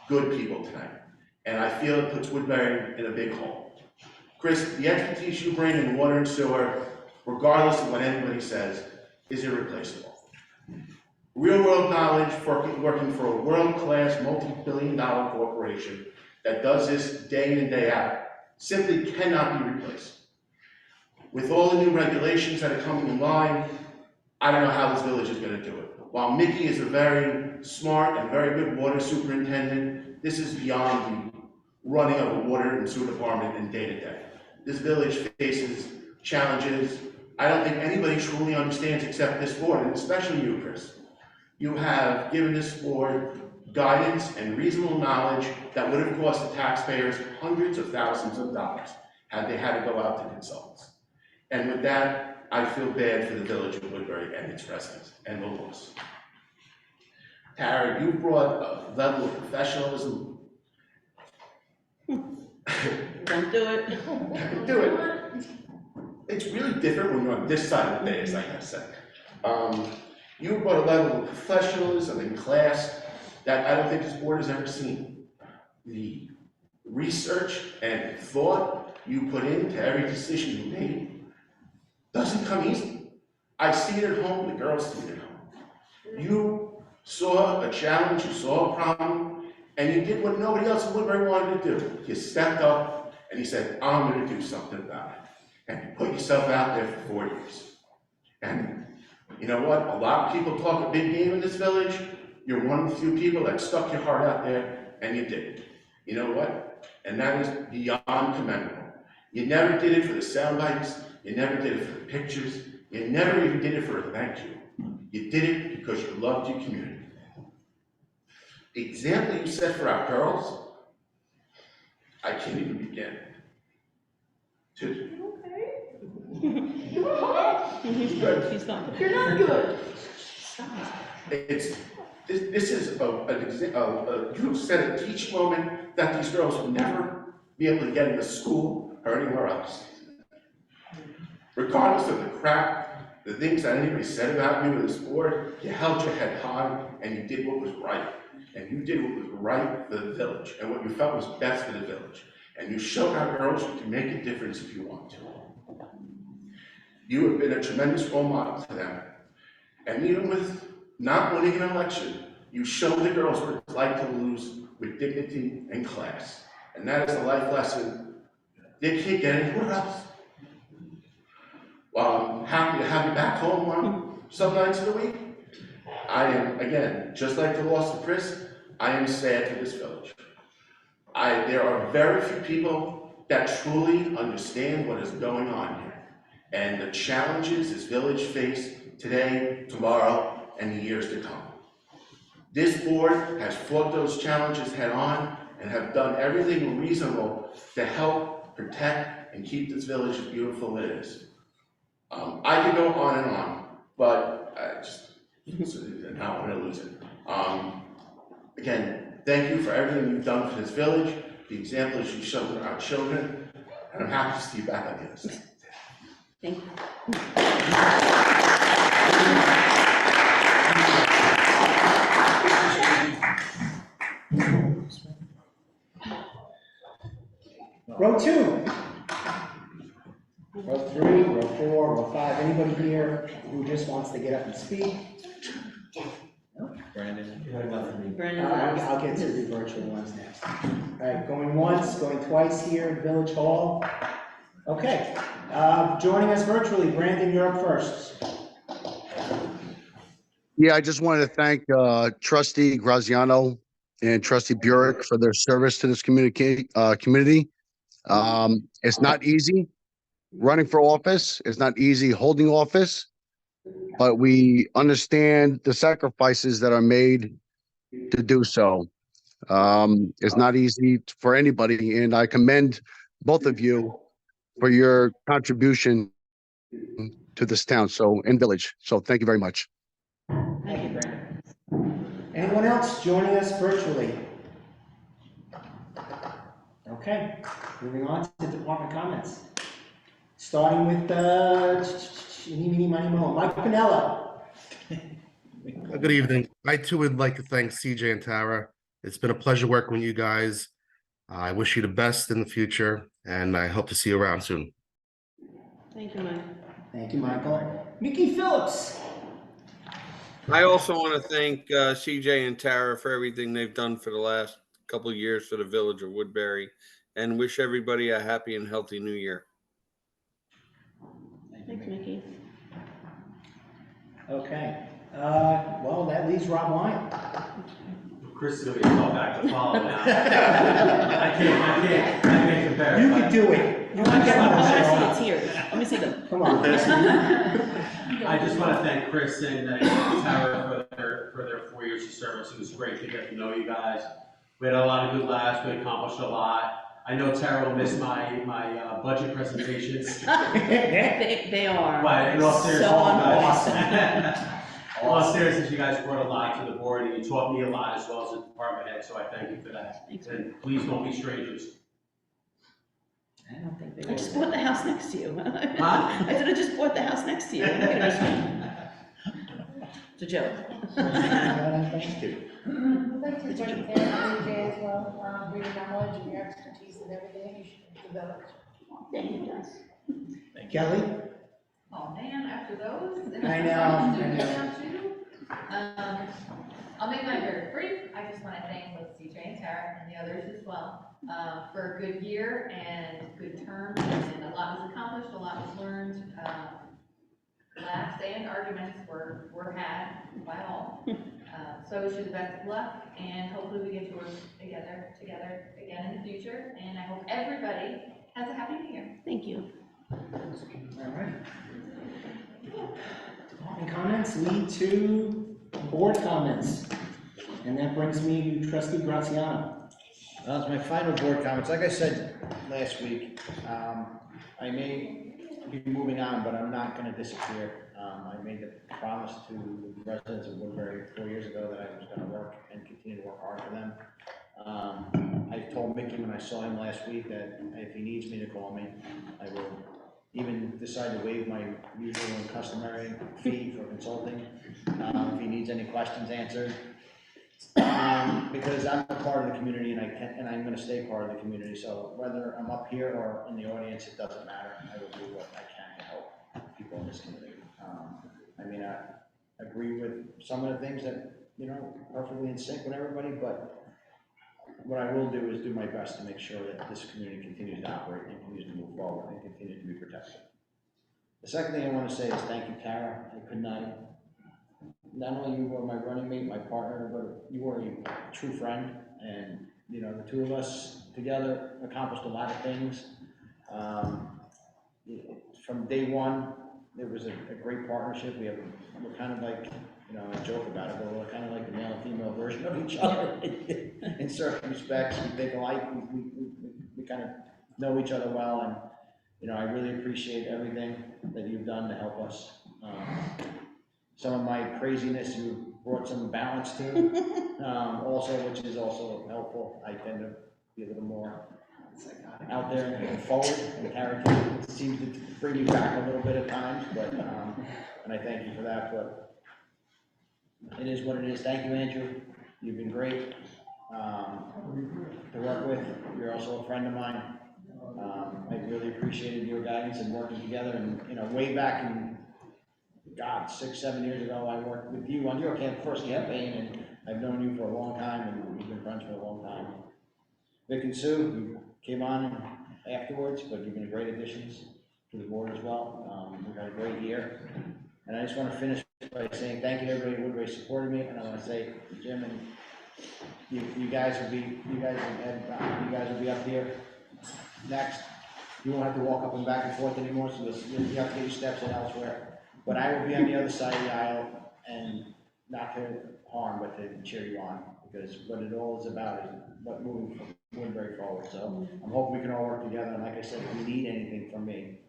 S: good people tonight. And I feel it puts Woodbury in a big hole. Chris, the expertise you bring in water and sewer, regardless of what anybody says, is irreplaceable. Real-world knowledge working for a world-class, multi-billion-dollar corporation that does this day in and day out simply cannot be replaced. With all the new regulations that are coming in line, I don't know how this village is going to do it. While Mickey is a very smart and very good water superintendent, this is beyond the running of a water and sewer department in day-to-day. This village faces challenges I don't think anybody truly understands except this board, and especially you, Chris. You have given this board guidance and reasonable knowledge that would have cost the taxpayers hundreds of thousands of dollars had they had to go out to consultants. And with that, I feel bad for the village of Woodbury and its residents and the loss. Tara, you brought a level of professionalism.
I: Don't do it.
S: Do it. It's really different when you're on this side of the dais, like I said. You brought a level of professionalism and class that I don't think this board has ever seen. The research and thought you put into every decision you made doesn't come easy. I see it at home, the girls see it at home. You saw a challenge, you saw a problem, and you did what nobody else in Woodbury wanted to do. You stepped up and you said, I'm going to do something about it. And you put yourself out there for 4 years. And you know what? A lot of people talk a big game in this village. You're one of the few people that stuck your heart out there, and you did it. You know what? And that is beyond commendable. You never did it for the sound bites. You never did it for the pictures. You never even did it for a thank you. You did it because you loved your community. The example you set for our girls, I can't even begin to
I: He's good, he's not.
M: You're not good.
S: This is you have set a teaching moment that these girls will never be able to get into school or anywhere else. Regardless of the crap, the things that anybody said about you in this board, you held your head high and you did what was right. And you did what was right for the village and what you felt was best for the village. And you showed our girls you can make a difference if you want to. You have been a tremendous role model to them. And even with not winning an election, you showed the girls what it's like to lose with dignity and class. And that is a life lesson they can't get anywhere else. While I'm happy to have you back home on some nights of the week, I am, again, just like the loss of Chris, I am sad for this village. There are very few people that truly understand what is going on here and the challenges this village faces today, tomorrow, and the years to come. This board has fought those challenges head on and have done everything reasonable to help protect and keep this village as beautiful as it is. I could go on and on, but now I'm going to lose it. Again, thank you for everything you've done for this village, the examples you've shown to our children, and I'm happy to see you back on the other side.
I: Thank you.
A: Row 2. Row 3, row 4, row 5, anybody here who just wants to get up and speak?
H: Brandon.
A: I'll get to the virtual ones next. All right, going once, going twice here at Village Hall. Okay, joining us virtually, Brandon, you're up first.
J: Yeah, I just wanted to thank Trustee Graziano and Trustee Burek for their service to this community. It's not easy running for office. It's not easy holding office, but we understand the sacrifices that are made to do so. It's not easy for anybody, and I commend both of you for your contribution to this town and village. So thank you very much.
I: Thank you, Brandon.
A: Anyone else joining us virtually? Okay, moving on to department comments. Starting with Mike Pinello.
T: Good evening. I too would like to thank CJ and Tara. It's been a pleasure working with you guys. I wish you the best in the future, and I hope to see you around soon.
I: Thank you, Mike.
A: Thank you, Michael. Mickey Phillips.
U: I also want to thank CJ and Tara for everything they've done for the last couple of years for the village of Woodbury, and wish everybody a happy and healthy new year.
I: Thanks, Mickey.
A: Okay, well, that leaves Rob Wine.
E: Chris is gonna be a tough act to follow now. I can't compare.
A: You can do it. You can get
I: I see the tears. Let me see them.
A: Come on.
E: I just want to thank Chris and Tara for their 4 years of service. It was great to get to know you guys. We had a lot of good laughs. We accomplished a lot. I know Tara will miss my budget presentations.
I: They are.
E: But in all seriousness,
I: so awesome.
E: All seriousness, you guys brought a lot to the board, and you taught me a lot as well as a department head. So I thank you for that.
I: Thanks.
E: And please don't be strangers.
I: I don't think they will. I just bought the house next to you.
E: Huh?
I: I said I just bought the house next to you. It's a joke.
A: Thank you.
Q: I'd like to thank CJ as well, for your knowledge and your expertise and everything you should develop.
I: Thank you, guys.
A: Kelly?
C: Oh, man, after those.
A: I know.
C: I'll make mine very brief. I just want to thank both CJ and Tara and the others as well for a good year and good term, and a lot was accomplished, a lot was learned. Laughs and arguments were had by all. So I wish you the best of luck, and hopefully we get to work together again in the future. And I hope everybody has a happy new year.
I: Thank you.
A: All right. Department comments lead to board comments. And that brings me to Trustee Graziano.
H: That's my final board comments. Like I said last week, I made be moving on, but I'm not gonna disappear. I made the promise to the residents of Woodbury 4 years ago that I was gonna work and continue to work hard for them. I told Mickey when I saw him last week that if he needs me to call me, I will even decide to waive my usual and customary fee for consulting, if he needs any questions answered. Because I'm a part of the community and I'm gonna stay part of the community, so whether I'm up here or in the audience, it doesn't matter. I will do what I can to help people in this community. I mean, I agree with some of the things that, you know, perfectly in sync with everybody, but what I will do is do my best to make sure that this community continues to operate and continues to move forward and continue to be protected. The second thing I want to say is thank you, Tara. I could not only you were my running mate, my partner, but you were a true friend, and you know, the two of us together accomplished a lot of things. From day one, there was a great partnership. We're kind of like, you know, I joke about it, but we're kind of like the male and female version of each other in certain respects. We think alike, we kind of know each other well, and you know, I really appreciate everything that you've done to help us. Some of my craziness, you brought some balance to, also, which is also helpful. I tend to be a little more out there and forward, and character seems to bring you back a little bit at times, but, and I thank you for that, but it is what it is. Thank you, Andrew. You've been great to work with. You're also a friend of mine. I really appreciated your guidance and working together, and, you know, way back in, God, 6, 7 years ago, I worked with you on your first campaign, and I've known you for a long time, and we've been friends for a long time. Vic and Sue, you came on afterwards, but you've been great additions to the board as well. We've had a great year, and I just want to finish by saying thank you to everybody who really supported me, and I want to say, Jim, and you guys will be up here next. You won't have to walk up and back and forth anymore, so you have to get your steps in elsewhere. But I will be on the other side of the aisle, and not to harm, but to cheer you on, because what it all is about is what moving Woodbury forward. So I'm hoping we can all work together, and like I said, if you need anything from me,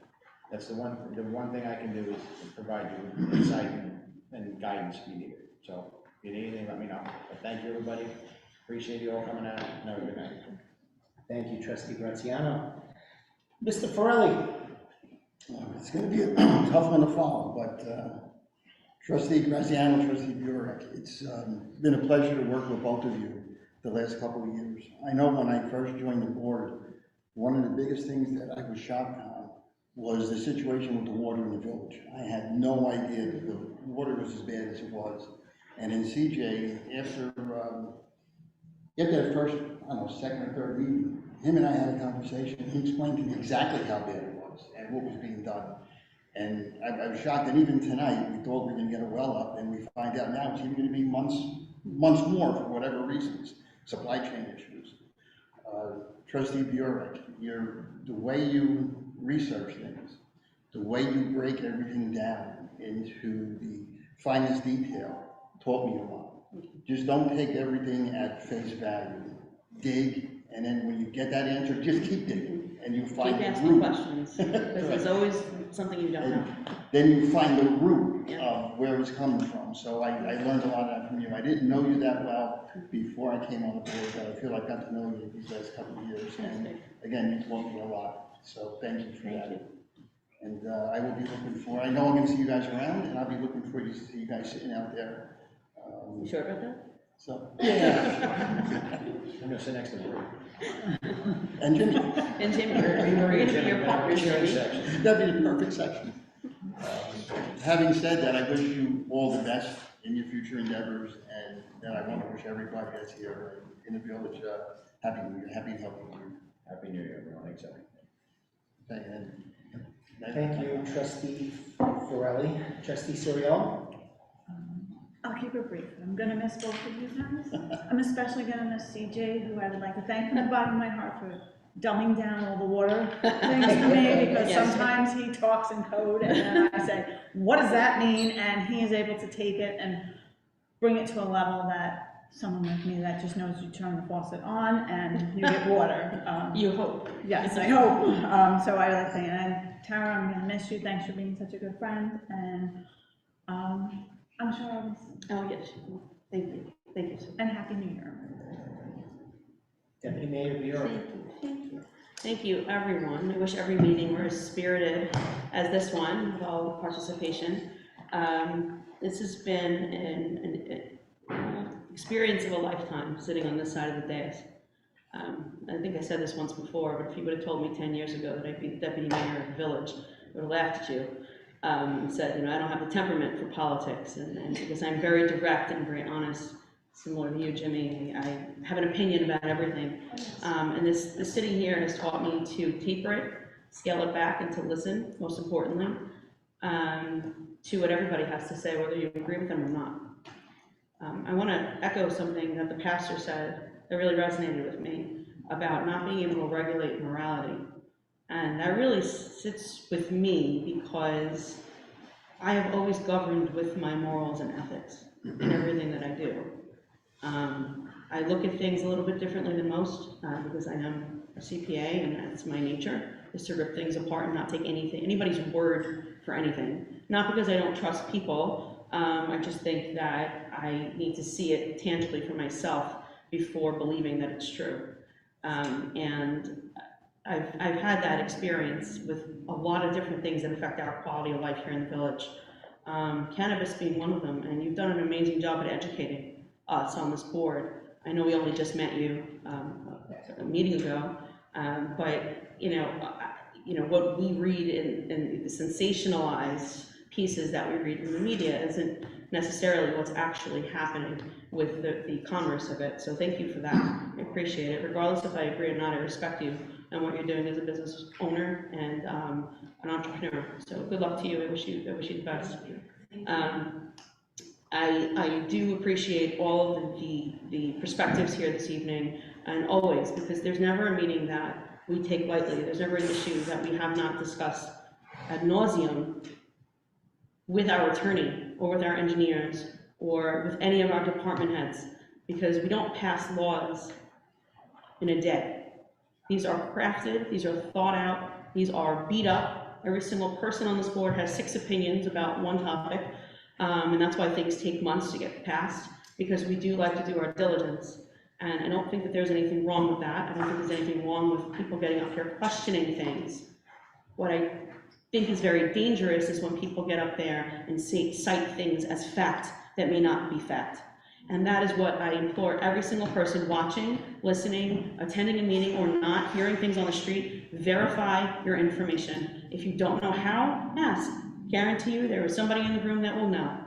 H: that's the one thing I can do is provide you with insight and guidance if you need it. So if you need anything, let me know. But thank you, everybody. Appreciate you all coming out, and have a good night.
A: Thank you, Trustee Graziano. Mr. Farrelly.
L: It's going to be a tough one to follow, but Trustee Graziano, Trustee Burek, it's been a pleasure to work with both of you the last couple of years. I know when I first joined the board, one of the biggest things that I was shocked on was the situation with the water in the village. I had no idea that the water was as bad as it was. And in CJ, after that first, I don't know, second or third meeting, him and I had a conversation. He explained to me exactly how bad it was and what was being done. And I was shocked that even tonight, we thought we were going to get a well up, and we find out now it's even going to be months more for whatever reasons, supply chain issues. Trustee Burek, the way you research things, the way you break everything down into the finest detail taught me a lot. Just don't take everything at face value. Dig, and then when you get that answer, just keep digging, and you find
I: keep
L: the
I: asking
L: root.
I: questions, because there's always something you don't know.
L: Then you find the root of where it's coming from. So I learned a lot of that from you. I didn't know you that well before I came on the board, but I feel I got to know you these last couple of years. And again, you taught me a lot. So thank you for that. And I will be looking for, I know I'm going to see you guys around, and I'll be looking for you to see you guys sitting out there.
I: You sure about that?
L: So, yeah.
H: I'm going to sit next to Marie.
L: And Jimmy.
I: And Jimmy. We're going to be your partners, Jimmy.
L: That'd be the perfect section. Having said that, I wish you all the best in your future endeavors, and I want to wish everybody that's here in the village happy New Year, happy and healthy New Year.
H: Happy New Year, everyone. Thanks, everyone.
A: Thank you, Trustee Farrelly. Trustee Soriano?
G: I'll keep it brief. I'm going to miss both of you guys. I'm especially going to miss CJ, who I would like to thank from the bottom of my heart for dumbing down all the water things for me, because sometimes he talks in code and then I say, what does that mean? And he is able to take it and bring it to a level that someone like me that just knows you turn the faucet on and you get water.
I: You hope.
G: Yes, I hope. So I like saying, and Tara, I'm gonna miss you. Thanks for being such a good friend, and, I'm sure I'll miss you.
I: Oh, yes, thank you, thank you.
G: And Happy New Year.
A: Deputy Mayor Bureau.
I: Thank you. Thank you, everyone. I wish every meeting were as spirited as this one, with all the participation. This has been an experience of a lifetime, sitting on this side of the dais. I think I said this once before, but if you would have told me 10 years ago that I'd be the deputy mayor of the village, I would have laughed at you. And said, I don't have the temperament for politics, and because I'm very direct and very honest, similar to you, Jimmy, I have an opinion about everything. And this sitting here has taught me to taper it, scale it back, and to listen, most importantly, to what everybody has to say, whether you agree with them or not. I want to echo something that the pastor said that really resonated with me about not being able to regulate morality. And that really sits with me because I have always governed with my morals and ethics in everything that I do. I look at things a little bit differently than most because I am a CPA, and that's my nature, is to rip things apart and not take anybody's word for anything. Not because I don't trust people, I just think that I need to see it tangibly for myself before believing that it's true. And I've had that experience with a lot of different things that affect our quality of life here in the village. Cannabis being one of them, and you've done an amazing job at educating us on this board. I know we only just met you a meeting ago, but what we read in the sensationalized pieces that we read in the media isn't necessarily what's actually happening with the commerce of it. So thank you for that. I appreciate it. Regardless if I agree or not, I respect you and what you're doing as a business owner and an entrepreneur. So good luck to you. I wish you the best. I do appreciate all of the perspectives here this evening, and always, because there's never a meeting that we take lightly. There's never an issue that we have not discussed ad nauseum with our attorney or with our engineers or with any of our department heads, because we don't pass laws in a day. These are crafted, these are thought out, these are beat up. Every single person on this board has 6 opinions about one topic, and that's why things take months to get passed, because we do like to do our diligence. And I don't think that there's anything wrong with that. I don't think there's anything wrong with people getting up here questioning things. What I think is very dangerous is when people get up there and cite things as fact that may not be fact. And that is what I implore every single person watching, listening, attending a meeting or not, hearing things on the street, verify your information. If you don't know how, ask. Guarantee you there is somebody in the room that will know.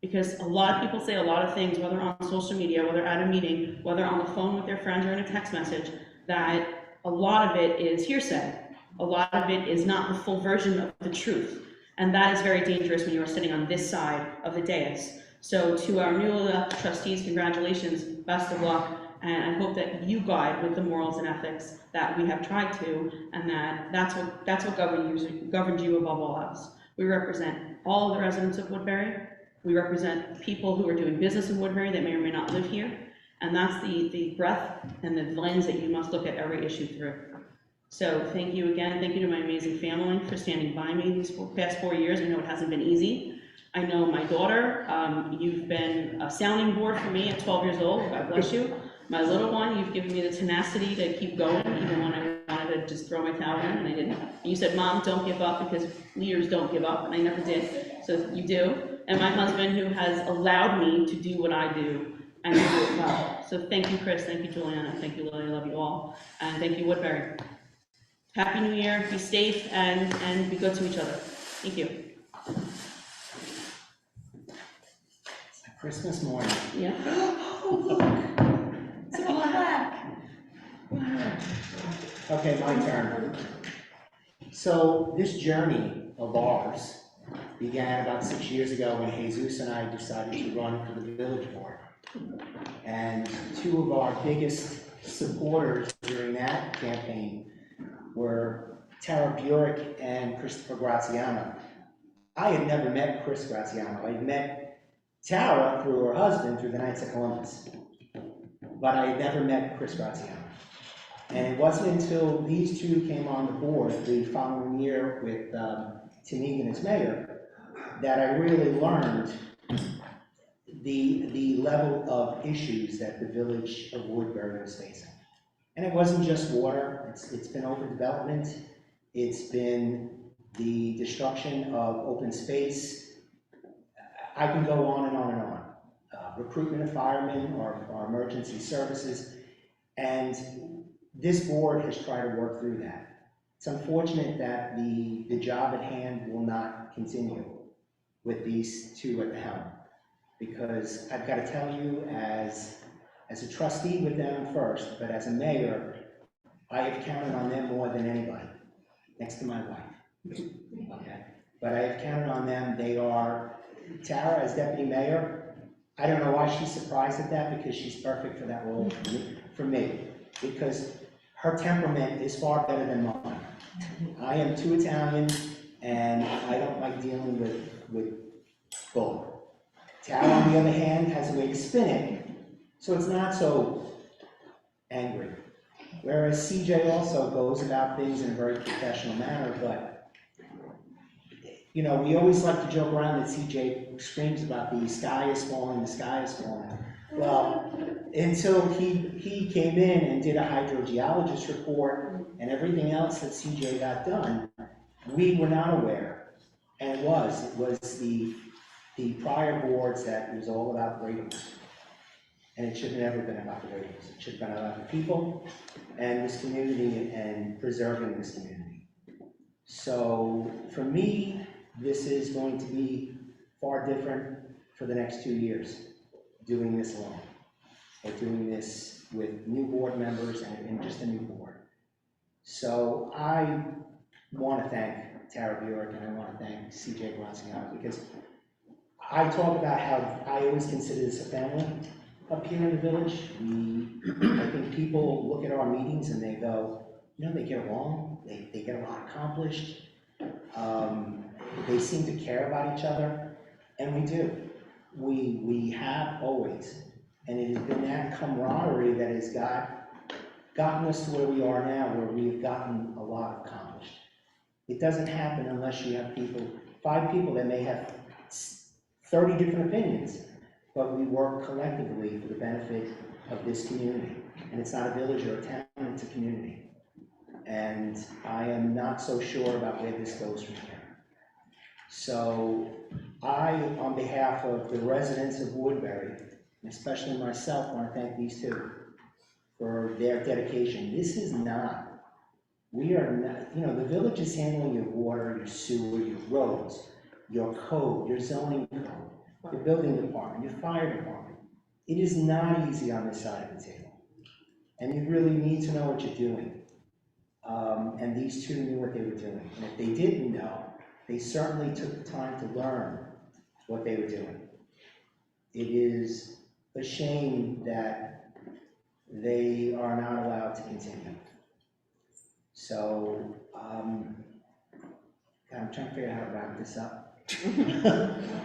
I: Because a lot of people say a lot of things, whether on social media, whether at a meeting, whether on the phone with their friends or in a text message, that a lot of it is hearsay. A lot of it is not the full version of the truth. And that is very dangerous when you are sitting on this side of the dais. So to our new elected trustees, congratulations, best of luck, and I hope that you guide with the morals and ethics that we have tried to, and that's what governs you above all else. We represent all of the residents of Woodbury. We represent people who are doing business in Woodbury that may or may not live here, and that's the breadth and the lens that you must look at every issue through. So thank you again. Thank you to my amazing family for standing by me these past 4 years. I know it hasn't been easy. I know my daughter, you've been a sounding board for me at 12 years old. God bless you. My little one, you've given me the tenacity to keep going, even when I wanted to just throw my towel in, and I didn't. And you said, Mom, don't give up, because leaders don't give up, and I never did. So you do. And my husband, who has allowed me to do what I do, and to do it well. So thank you, Chris. Thank you, Juliana. Thank you, Lily. I love you all. And thank you, Woodbury. Happy New Year. Be safe and be good to each other. Thank you.
A: Christmas morning.
I: Yeah.
Q: It's black.
A: Okay, my turn. So this journey of ours began about 6 years ago when Jesus and I decided to run for the village board. And 2 of our biggest supporters during that campaign were Tara Burek and Christopher Graziano. I had never met Chris Graziano. I had met Tara through her husband through the Knights of Columbus, but I had never met Chris Graziano. And it wasn't until these two came on the board the following year with Tim Egan as mayor that I really learned the level of issues that the village of Woodbury was facing. And it wasn't just water, it's been overdevelopment, it's been the destruction of open space. I can go on and on and on. Recruitment of firemen or emergency services. And this board has tried to work through that. It's unfortunate that the job at hand will not continue with these two at the helm. Because I've got to tell you, as a trustee with them first, but as a mayor, I have counted on them more than anybody, next to my wife. Okay? But I have counted on them. They are, Tara as deputy mayor, I don't know why she's surprised at that, because she's perfect for that role for me. Because her temperament is far better than mine. I am too Italian, and I don't like dealing with bull. Tara, on the other hand, has a way to spin it, so it's not so angry. Whereas CJ also goes about things in a very professional manner, but, you know, we always like to joke around that CJ screams about the sky is falling, the sky is falling. Well, until he came in and did a hydrogeologist report and everything else that CJ got done, we were not aware. And it was the prior boards that it was all about ratings. And it should have never been about the ratings. It should have been about the people and this community and preserving this community. So for me, this is going to be far different for the next 2 years, doing this alone, or doing this with new board members and just a new board. So I want to thank Tara Buick and I want to thank CJ Graziano, because I talk about how I always consider this a family up here in the village. I think people look at our meetings and they go, you know, they get along, they get a lot accomplished, they seem to care about each other, and we do. We have always, and it has been that camaraderie that has gotten us to where we are now, where we've gotten a lot accomplished. It doesn't happen unless you have 5 people that may have 30 different opinions, but we work collectively for the benefit of this community. And it's not a village or a town, it's a community. And I am not so sure about where this goes from here. So I, on behalf of the residents of Woodbury, and especially myself, want to thank these two for their dedication. This is not, we are not, you know, the village is handling your water, your sewer, your roads, your code, your zoning code, your building department, your fire department. It is not easy on this side of the table. And you really need to know what you're doing. And these two knew what they were doing. And if they didn't know, they certainly took the time to learn what they were doing. It is a shame that they are not allowed to continue. So, I'm trying to figure out how to wrap this up.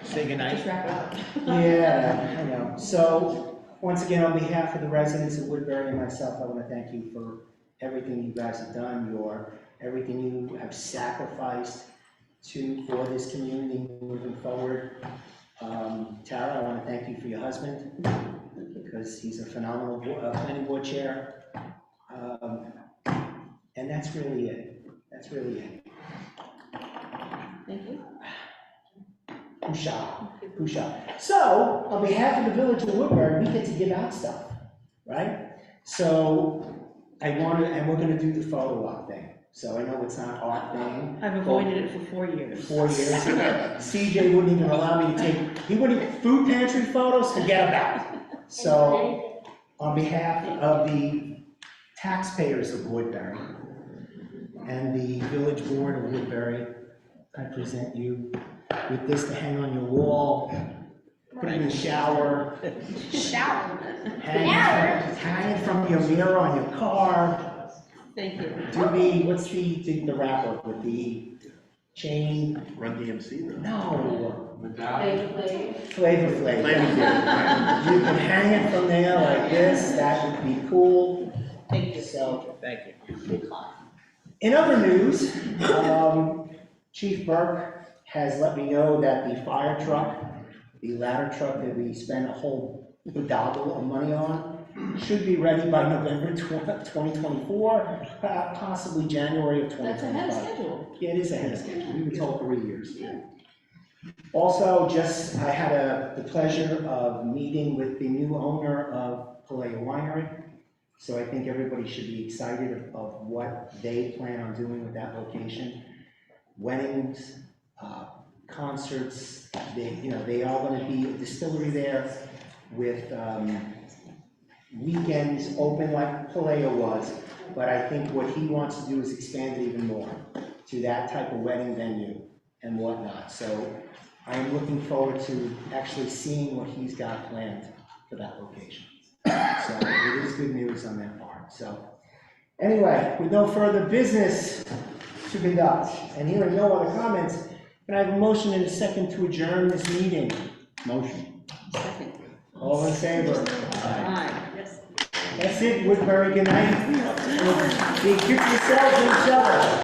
H: Say goodnight.
I: Just wrap it up.
A: Yeah, I know. So, once again, on behalf of the residents of Woodbury and myself, I want to thank you for everything you guys have done, everything you have sacrificed for this community moving forward. Tara, I want to thank you for your husband, because he's a phenomenal planning board chair. And that's really it. That's really it.
I: Thank you.
A: Pusha. So, on behalf of the village of Woodbury, we get to give out stuff, right? So, and we're gonna do the photo op thing. So I know it's not our thing.
I: I've avoided it for 4 years.
A: 4 years. CJ wouldn't even allow me to he wouldn't even, food pantry photos, forget about it. So, on behalf of the taxpayers of Woodbury and the village board of Woodbury, I present you with this to hang on your wall, put it in the shower.
Q: Shower.
A: Hang it from your mirror on your car.
I: Thank you.
A: Do what's the rapper with the chain?
S: Run DMC though.
A: No.
I: Flavor
A: Flavor Flav. You can hang it from there like this, that would be cool.
I: Thank you.
A: So,
H: Thank you.
A: in other news, Chief Burke has let me know that the fire truck, the ladder truck that we spent a whole bodoggle of money on, should be ready by November 2024, possibly January of 2025.
I: That's ahead of schedule.
A: Yeah, it is ahead of schedule. We were told 3 years. Also, I had the pleasure of meeting with the new owner of Paleo Winery. So I think everybody should be excited of what they plan on doing with that location. Weddings, concerts, they are going to be a distillery there with weekends open like Paleo was. But I think what he wants to do is expand it even more to that type of wedding venue and whatnot. So I am looking forward to actually seeing what he's got planned for that location. So it is good news on that part. So anyway, with no further business to conduct and hearing no other comments, can I have a motion and a second to adjourn this meeting? Motion.
I: Second.
A: All in favor?
I: Aye.
A: That's it, Woodbury, good night. Be good to yourselves and each other.